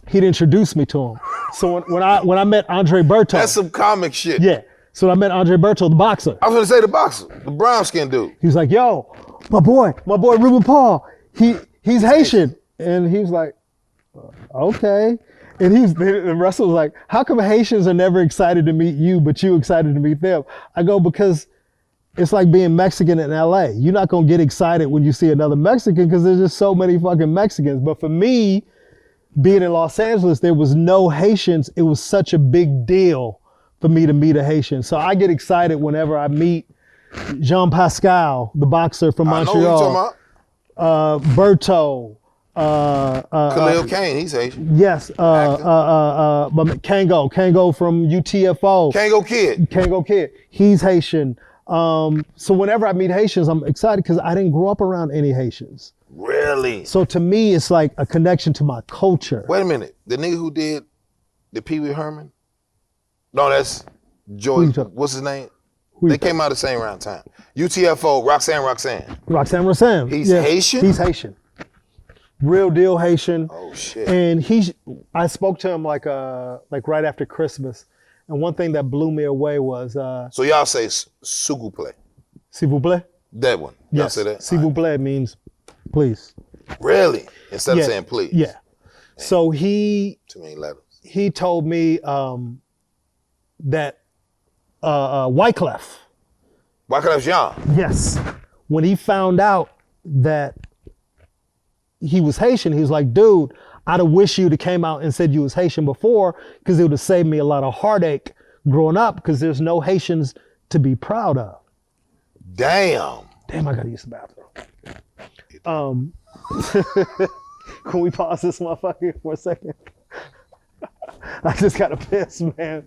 he'd introduce me to him. So when I met Andre Berto, That's some comic shit. yeah. So when I met Andre Berto, the boxer, I was going to say the boxer, the brown skin dude. he was like, yo, my boy Ruben Paul, he's Haitian. And he was like, okay. And Russell was like, how come Haitians are never excited to meet you, but you excited to meet them? I go, because it's like being Mexican in LA. You're not gonna get excited when you see another Mexican because there's just so many fucking Mexicans. But for me, being in Los Angeles, there was no Haitians. It was such a big deal for me to meet a Haitian. So I get excited whenever I meet Jean Pascal, the boxer from I know who you Montreal, talking about. Berto, Khalil Kane, he's Haitian. yes, Kango from UTFO. Kango Kid. He's Haitian. So whenever I meet Haitians, I'm excited because I didn't grow up around any Haitians. Really? So to me, it's like a connection to my culture. Wait a minute. The nigga who did the Pee Wee Herman? No, that's Joy. What's his name? They came out the same round time. UTFO, Roxanne. He's Haitian? He's Haitian. Real deal Haitian. Oh shit. And I spoke to him like right after Christmas. And one thing that blew me away was So y'all say s'il vous plaît. s'il vous plaît? That one. Y'all Yes. say that? S'il vous plaît means please. Really? Instead Yeah. of saying please. Yeah. So Too many letters. he told me that Wyclef, Jean. yes, when he found out that he was Haitian, he was like, dude, I'd have wished you'd have came out and said you was Haitian before because it would have saved me a lot of heartache growing up because there's no Haitians to be proud of. Damn, I gotta use the bathroom. Can we pause this motherfucker for a second? I just gotta piss, man.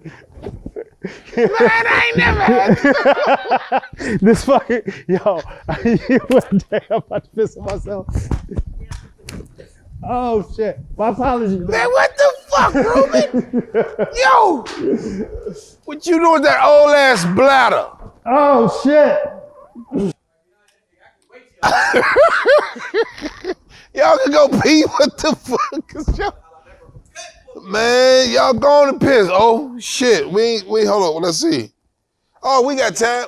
Man, I ain't never had This fucking, yo, one day I'm about to piss on myself. Oh shit, my apologies. Man, what the fuck, Ruben? Yo, what you doing with that old ass bladder? Oh shit. Y'all can go pee. What the fuck is y'all? Man, y'all going to piss. Oh shit. We hold on. Let's see. Oh, we got time.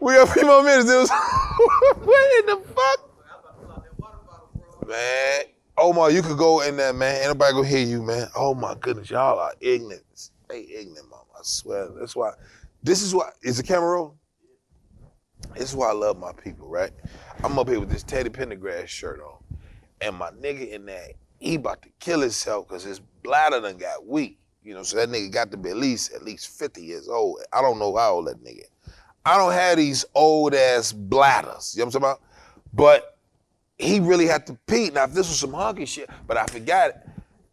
We got a few more minutes. What in the fuck? Man. Omar, you could go in there, man. Ain't nobody gonna hear you, man. Oh my goodness, y'all are ignorant. Stay ignorant, mama. I swear. That's why. This is why. Is the camera rolling? This is why I love my people, right? I'm up here with this Teddy Pendergrass shirt on. And my nigga in there, he about to kill himself because his bladder done got weak. You know, so that nigga got to be at least 50 years old. I don't know how old that nigga. I don't have these old ass bladders. You know what I'm talking about? But he really had to pee. Now, if this was some hunky shit, but I forgot it.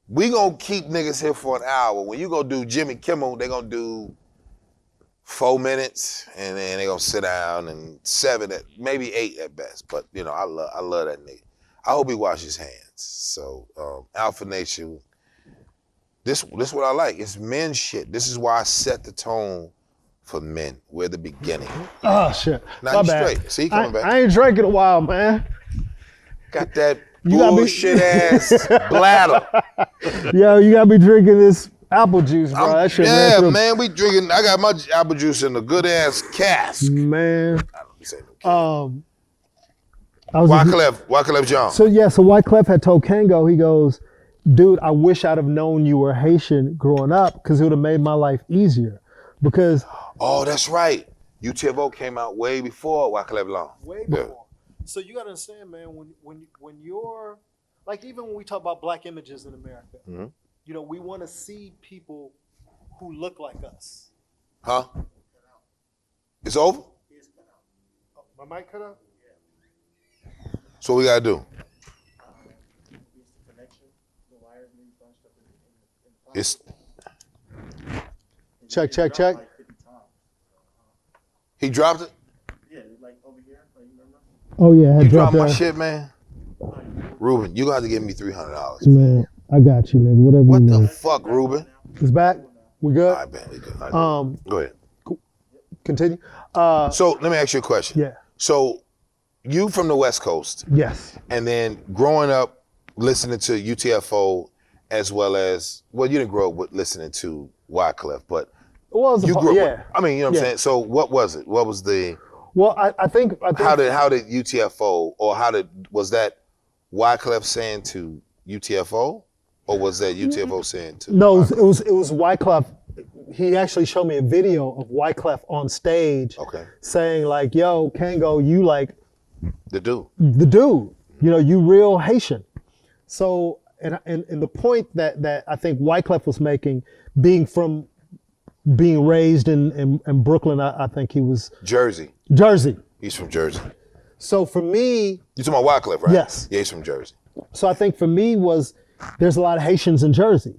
We gonna keep niggas here for an hour. When you gonna do Jimmy Kimmel, they gonna do 4 minutes, and then they gonna sit down, and 7, maybe 8 at best. But you know, I love that nigga. I hope he washes his hands. So Alpha Nation, this what I like. It's men shit. This is why I set the tone for men. We're the beginning. Oh shit. Now My you bad. straight. See, coming back. I ain't drank in a while, man. Got that You gotta be- bullshit ass bladder. Yo, you gotta be drinking this apple juice, bro. That shit ran Yeah, through- man, we drinking. I got my apple juice in a good ass cask. Man. I don't say no cask. I was Wyclef Jean. So Wyclef had told Kango, he goes, dude, I wish I'd have known you were Haitian growing up because it would have made my life easier. Because Oh, that's right. UTFO came out way before Wyclef Jean. way before. So you gotta understand, man, when you're like, even when we talk about black images in America, you know, we want to see people who look like us. Huh? It's over? Oh, my mic cut out? So what we gotta do? It's Check. he dropped it? Oh yeah, I had You dropped dropped my that. shit, man. Ruben, you gonna have to give me $300. Man, I got you, nigga. Whatever What you the need. fuck, Ruben? It's back. We good? I bet we good. Um, Go ahead. Continue. So let me ask you a question. Yeah. So you from the West Coast, Yes. and then growing up listening to UTFO as well as, well, you didn't grow up with listening to Wyclef, but Well, you grew up yeah. with, I mean, you know what I'm Yeah. saying? So what was it? What was the, Well, I think how did UTFO, or was that Wyclef saying to UTFO, or was that UTFO saying to no, Wyclef? it was Wyclef. He actually showed me a video of Wyclef on stage Okay. saying like, yo, Kango, you like The dude. the dude, you know, you real Haitian. So, and the point that I think Wyclef was making, being raised in Brooklyn, I think he was Jersey. Jersey. He's from Jersey. So for me, You talking about Wyclef, right? Yes. Yeah, he's from Jersey. so I think for me there's a lot of Haitians in Jersey.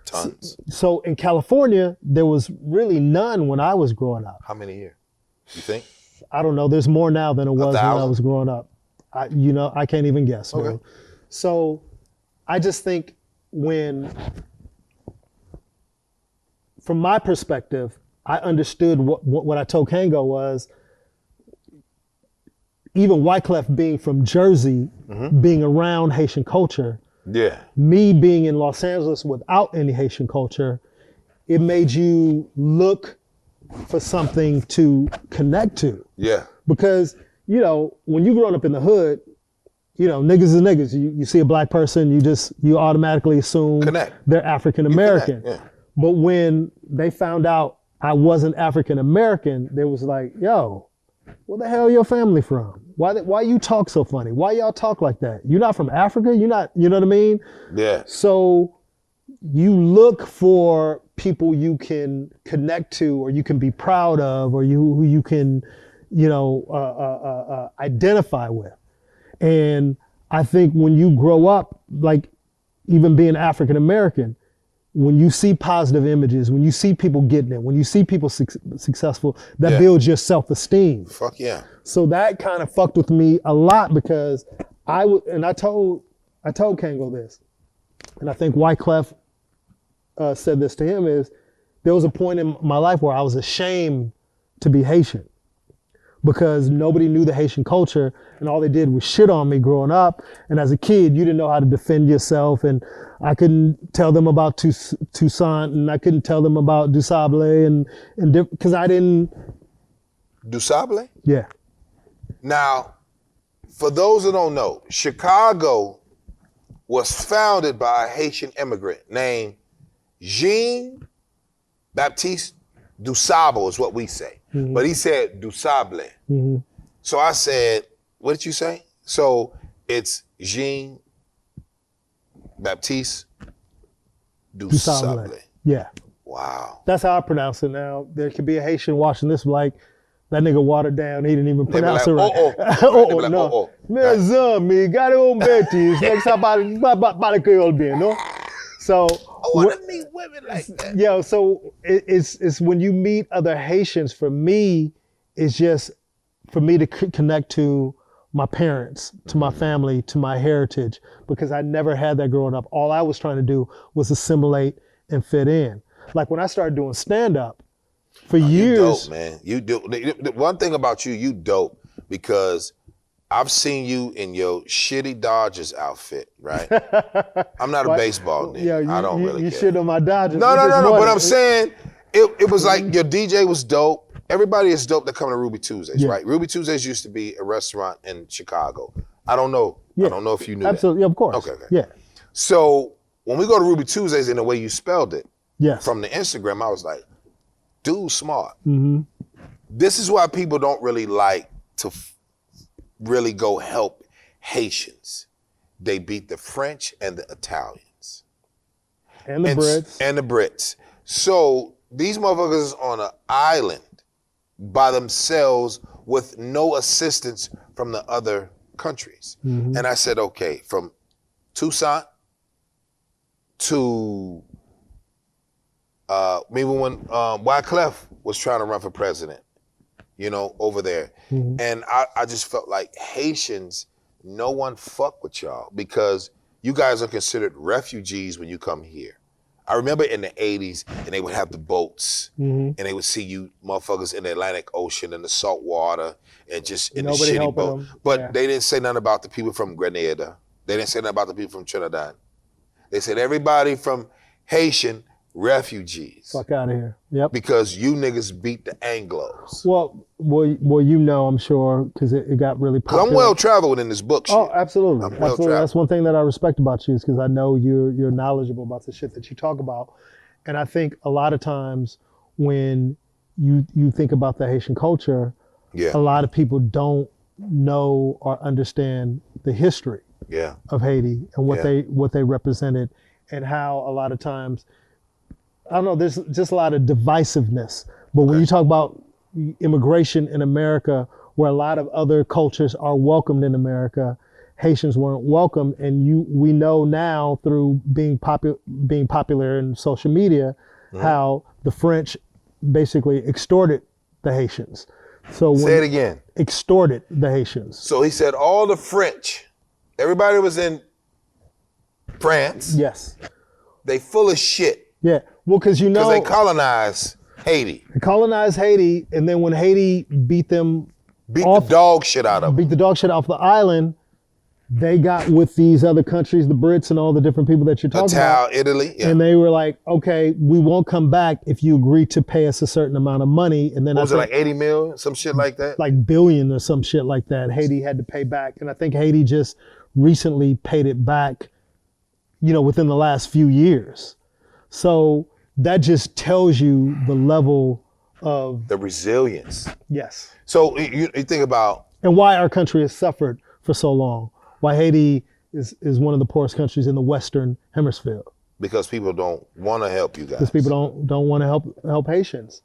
Tons. So in California, there was really none when I was growing up. How many here? You think? I don't know. There's more now than it was when I 1,000? was growing up. I can't even guess. Okay. Man. So I just think from my perspective, I understood what I told Kango was, even Wyclef being from Jersey, being around Haitian culture, Yeah. me being in Los Angeles without any Haitian culture, it made you look for something to connect to. Yeah. Because, you know, when you growing up in the hood, you know, niggas is niggas. You see a black person, you automatically assume Connect. they're African American. Yeah. But when they found out I wasn't African American, they was like, yo, where the hell your family from? Why you talk so funny? Why y'all talk like that? You're not from Africa? You're not, you know what I mean? Yeah. So you look for people you can connect to, or you can be proud of, or who you can, you know, identify with. And I think when you grow up, like even being African American, when you see positive images, when you see people getting it, when you see people successful, that Yeah. builds your self-esteem. Fuck yeah. So that kind of fucked with me a lot, because I told Kango this, and I think Wyclef said this to him, is there was a point in my life where I was ashamed to be Haitian, because nobody knew the Haitian culture, and all they did was shit on me growing up. And as a kid, you didn't know how to defend yourself, and I couldn't tell them about Toussaint, and I couldn't tell them about Du Sable, and because I didn't. Du Sable? Yeah. Now, for those who don't know, Chicago was founded by a Haitian immigrant named Jean Baptiste Du Sable is what we say. But he said Du Sable. So I said, what did you say? So it's Jean Baptiste Du Sable. Yeah. Wow. That's how I pronounce it now. There could be a Haitian watching this like, that nigga watered down. He didn't even They be pronounce like, it right. oh, oh. They be like, no. oh, oh. Mes amis, gade on betis, next about the girl being, no? So I want to meet women like that. yeah, so it's when you meet other Haitians, for me, it's just for me to connect to my parents, to my family, to my heritage, because I never had that growing up. All I was trying to do was assimilate and fit in. Like when I started doing stand-up, for years. You dope, man. You do. The one thing about you, you dope, because I've seen you in your shitty Dodgers outfit, right? I'm not a baseball nigga. Yeah, I don't really you care. shit on my Dodgers. No. But I'm saying it was like your DJ was dope. Everybody is dope that come to Ruby Tuesdays, right? Ruby Tuesdays used to be a restaurant in Chicago. I don't know. Yeah. I don't know if you knew Absolutely, that. of course. Okay. Yeah. So when we go to Ruby Tuesdays, in the way you spelled it, Yes. from the Instagram, I was like, dude, smart. Mm-hmm. This is why people don't really like to really go help Haitians. They beat the French and the Italians. And the Brits. And the Brits. So these motherfuckers is on an island by themselves with no assistance from the other countries. Mm-hmm. And I said, okay, from Toussaint to maybe when Wyclef was trying to run for president, over there. Mm-hmm. And I just felt like Haitians, no one fuck with y'all because you guys are considered refugees when you come here. I remember in the 80s, and they would have the boats, and they would see you motherfuckers in the Atlantic Ocean and the salt water and just in Nobody the shitty helping boat. them. But they didn't say nothing about the people from Grenada. They didn't say nothing about the people from Trinidad. They said everybody from Haitian refugees. Fuck out of here. Yep. Because you niggas beat the Anglos. Well, I'm sure, because it got really popular. Because I'm well traveled in this book shit. Oh, absolutely. I'm well Absolutely. That's one thing that I respect about you is because I know you're knowledgeable about the shit that you talk about. And I think a lot of times when you think about the Haitian culture, a lot of people don't know or understand the history of Haiti and what they represented and how a lot of times, I don't know, there's just a lot of divisiveness. But when you talk about immigration in America, where a lot of other cultures are welcomed in America, Haitians weren't welcome. And we know now through being popular in social media, how the French basically extorted the Haitians. So say it again. Extorted the Haitians. So he said all the French, everybody was in France. Yes. They full of shit. Yeah. Well, because Because they colonized Haiti. They colonized Haiti, and then when Haiti beat the dog shit out of them. Beat the dog shit off the island, they got with these other countries, the Brits and all the different people that you're talking about. Italy. Yeah. And they were like, okay, we won't come back if you agree to pay us a certain amount of money. And then what was it, like 80 million, some shit like that? Like billion or some shit like that. Haiti had to pay back. And I think Haiti just recently paid it back, within the last few years. So that just tells you the level of the resilience. Yes. So you think about and why our country has suffered for so long. Why Haiti is one of the poorest countries in the Western Hemisphere. Because people don't want to help you guys. Because people don't want to help Haitians.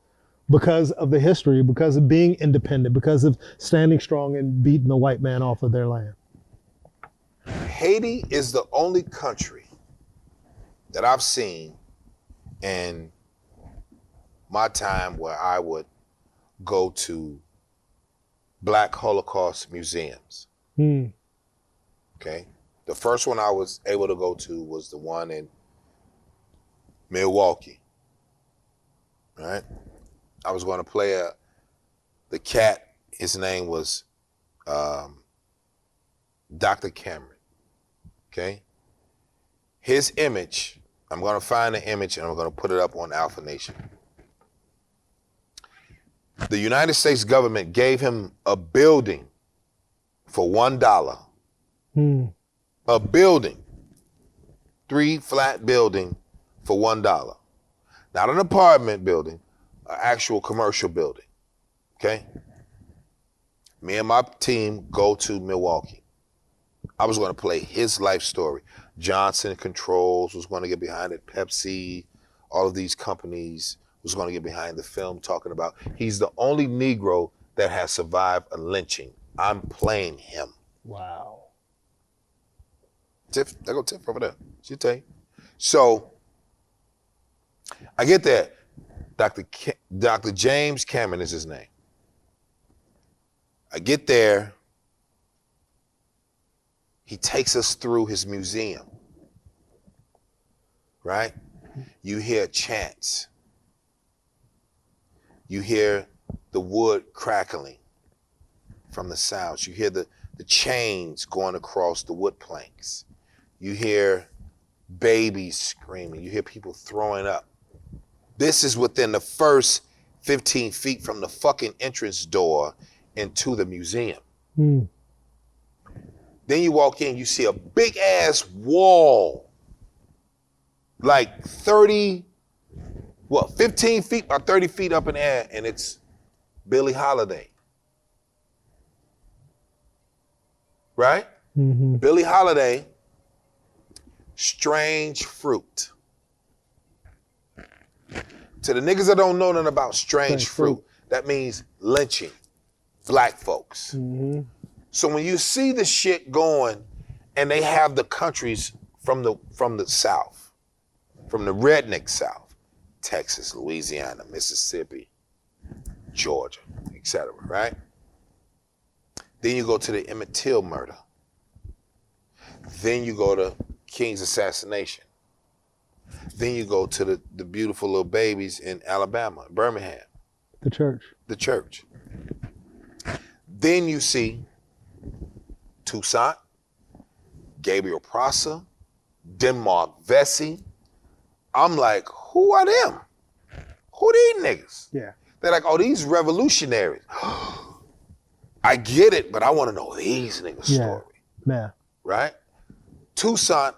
Because of the history, because of being independent, because of standing strong and beating the white man off of their land. Haiti is the only country that I've seen in my time where I would go to Black Holocaust museums. Okay. The first one I was able to go to was the one in Milwaukee. Right? I was going to play the cat. His name was Dr. Cameron. Okay? His image, I'm going to find the image and I'm going to put it up on Alpha Nation. The United States government gave him a building for $1. A building, 3-flat building for $1. Not an apartment building, an actual commercial building, okay? Me and my team go to Milwaukee. I was going to play his life story. Johnson Controls was going to get behind it. Pepsi, all of these companies was going to get behind the film talking about he's the only Negro that has survived a lynching. I'm playing him. Wow. Tiff, there go Tiff over there. She'll tell you. So, I get there. Dr. James Cameron is his name. I get there. He takes us through his museum. Right? You hear chants. You hear the wood crackling from the sounds. You hear the chains going across the wood planks. You hear babies screaming. You hear people throwing up. This is within the first 15 feet from the fucking entrance door into the museum. Mm. Then you walk in, you see a big ass wall, like 15 feet by 30 feet up in the air, and it's Billie Holiday. Right? Mm-hmm. Billie Holiday, Strange Fruit. To the niggas that don't know nothing about strange fruit, that means lynching black folks. Mm-hmm. So when you see the shit going, and they have the countries from the South, from the redneck South, Texas, Louisiana, Mississippi, Georgia, etc., right? Then you go to the Emmett Till murder. Then you go to King's assassination. Then you go to the beautiful little babies in Alabama, Birmingham. The church. The church. Then you see Toussaint, Gabriel Prosser, Denmark Vesey. I'm like, who are them? Who these niggas? Yeah. They're like, oh, these revolutionaries. I get it, but I want to know these niggas' story. Yeah. Right? Toussaint,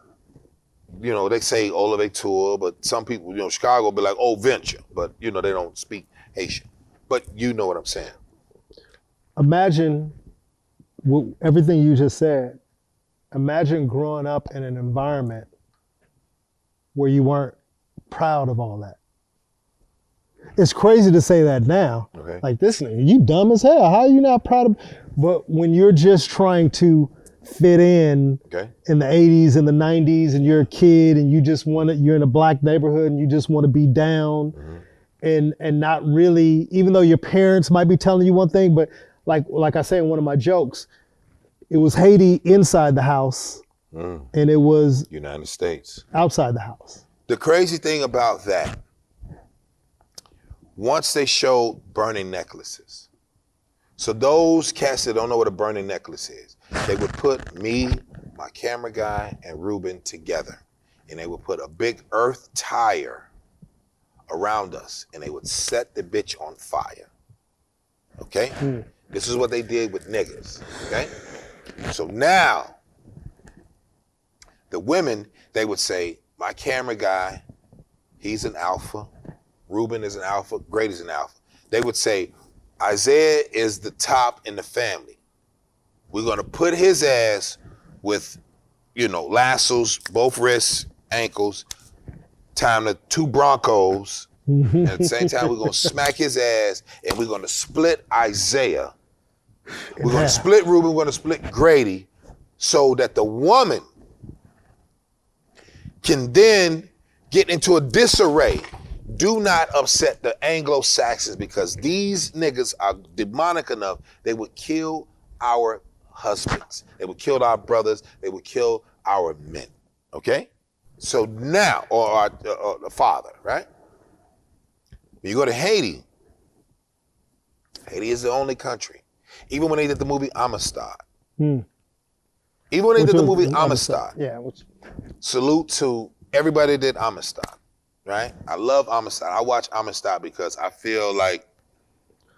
you know, they say Olive Tour, but some people, you know, Chicago be like, oh, Venture, but, you know, they don't speak Haitian. But you know what I'm saying. Imagine everything you just said. Imagine growing up in an environment where you weren't proud of all that. It's crazy to say that now. Okay. Like, this nigga, you dumb as hell. How are you not proud of? But when you're just trying to fit in in the 80s and the 90s, and you're a kid and you just you're in a black neighborhood and you just want to be down, and not really, even though your parents might be telling you one thing, but like I say in one of my jokes, it was Haiti inside the house and it was United States outside the house. The crazy thing about that, once they showed burning necklaces. So those cats that don't know what a burning necklace is, they would put me, my camera guy, and Ruben together. And they would put a big earth tire around us, and they would set the bitch on fire. Okay? This is what they did with niggas. Okay? So now, the women, they would say, my camera guy, he's an alpha. Ruben is an alpha. Grady's an alpha. They would say, Isaiah is the top in the family. We're going to put his ass with, you know, lassos, both wrists, ankles, time to 2 Broncos. And at the same time, we're going to smack his ass, and we're going to split Isaiah. We're going to split Ruben, we're going to split Grady, so that the woman can then get into a disarray. Do not upset the Anglo-Saxons, because these niggas are demonic enough. They would kill our husbands. They would kill our brothers. They would kill our men. Okay? So now, or the father, right? When you go to Haiti, Haiti is the only country. Even when they did the movie Amistad. Even when they did the movie Amistad. Yeah. Salute to everybody that did Amistad. Right? I love Amistad. I watch Amistad because I feel like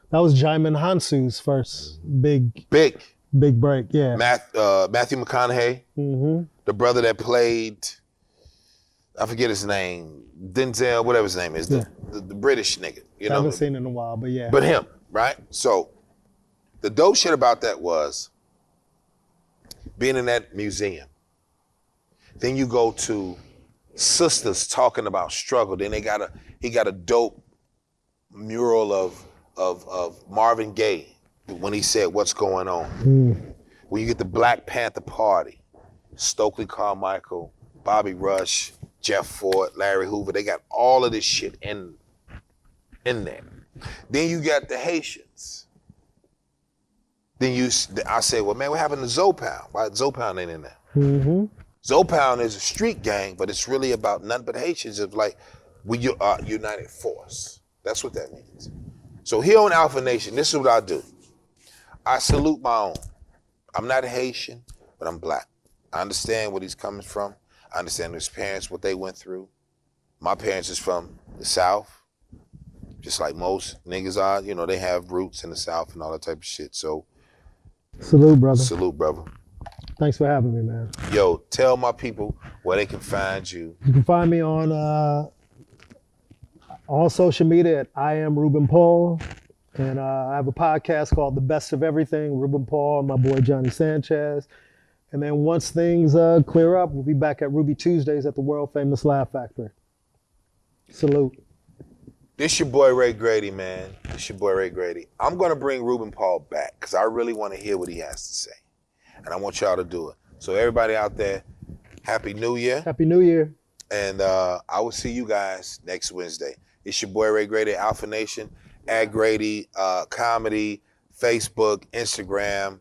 that was Jaimin Hansu's first big break. Yeah. Matthew McConaughey, the brother that played, I forget his name, Denzel, whatever his name is, the British nigga. You know, I haven't seen it in a while, but yeah. But him, right? So the dope shit about that was being in that museum. Then you go to sisters talking about struggle. Then he got a dope mural of Marvin Gaye when he said, "What's going on?" when you get the Black Panther Party, Stokely Carmichael, Bobby Rush, Jeff Ford, Larry Hoover, they got all of this shit in there. Then you got the Haitians. Then I say, well, man, what happened to Zopound? Why Zopound ain't in there? Mm-hmm. Zopound is a street gang, but it's really about nothing but Haitians. It's like we are united force. That's what that means. So here on Alpha Nation, this is what I do. I salute my own. I'm not Haitian, but I'm black. I understand where he's coming from. I understand his parents, what they went through. My parents is from the South, just like most niggas are. You know, they have roots in the South and all that type of shit. So Salute, brother. salute, brother. Thanks for having me, man. Yo, tell my people where they can find you. You can find me on all social media at I am Ruben Paul. And I have a podcast called The Best of Everything, Ruben Paul and my boy Johnny Sanchez. And then once things clear up, we'll be back at Ruby Tuesdays at the world famous Laugh Factory. Salute. This your boy Ray Grady, man. This your boy Ray Grady. I'm gonna bring Ruben Paul back because I really want to hear what he has to say. And I want y'all to do it. So everybody out there, Happy New Year. Happy New Year. And I will see you guys next Wednesday. It's your boy Ray Grady, Alpha Nation, at Grady Comedy, Facebook, Instagram.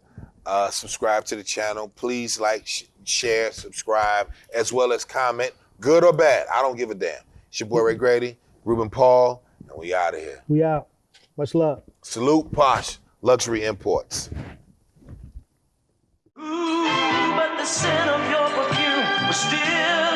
Subscribe to the channel. Please like, share, subscribe, as well as comment, good or bad. I don't give a damn. It's your boy Ray Grady, Ruben Paul, and we out of here. We out. Much love. Salute Posh Luxury Imports. Ooh, but the scent of your perfume was still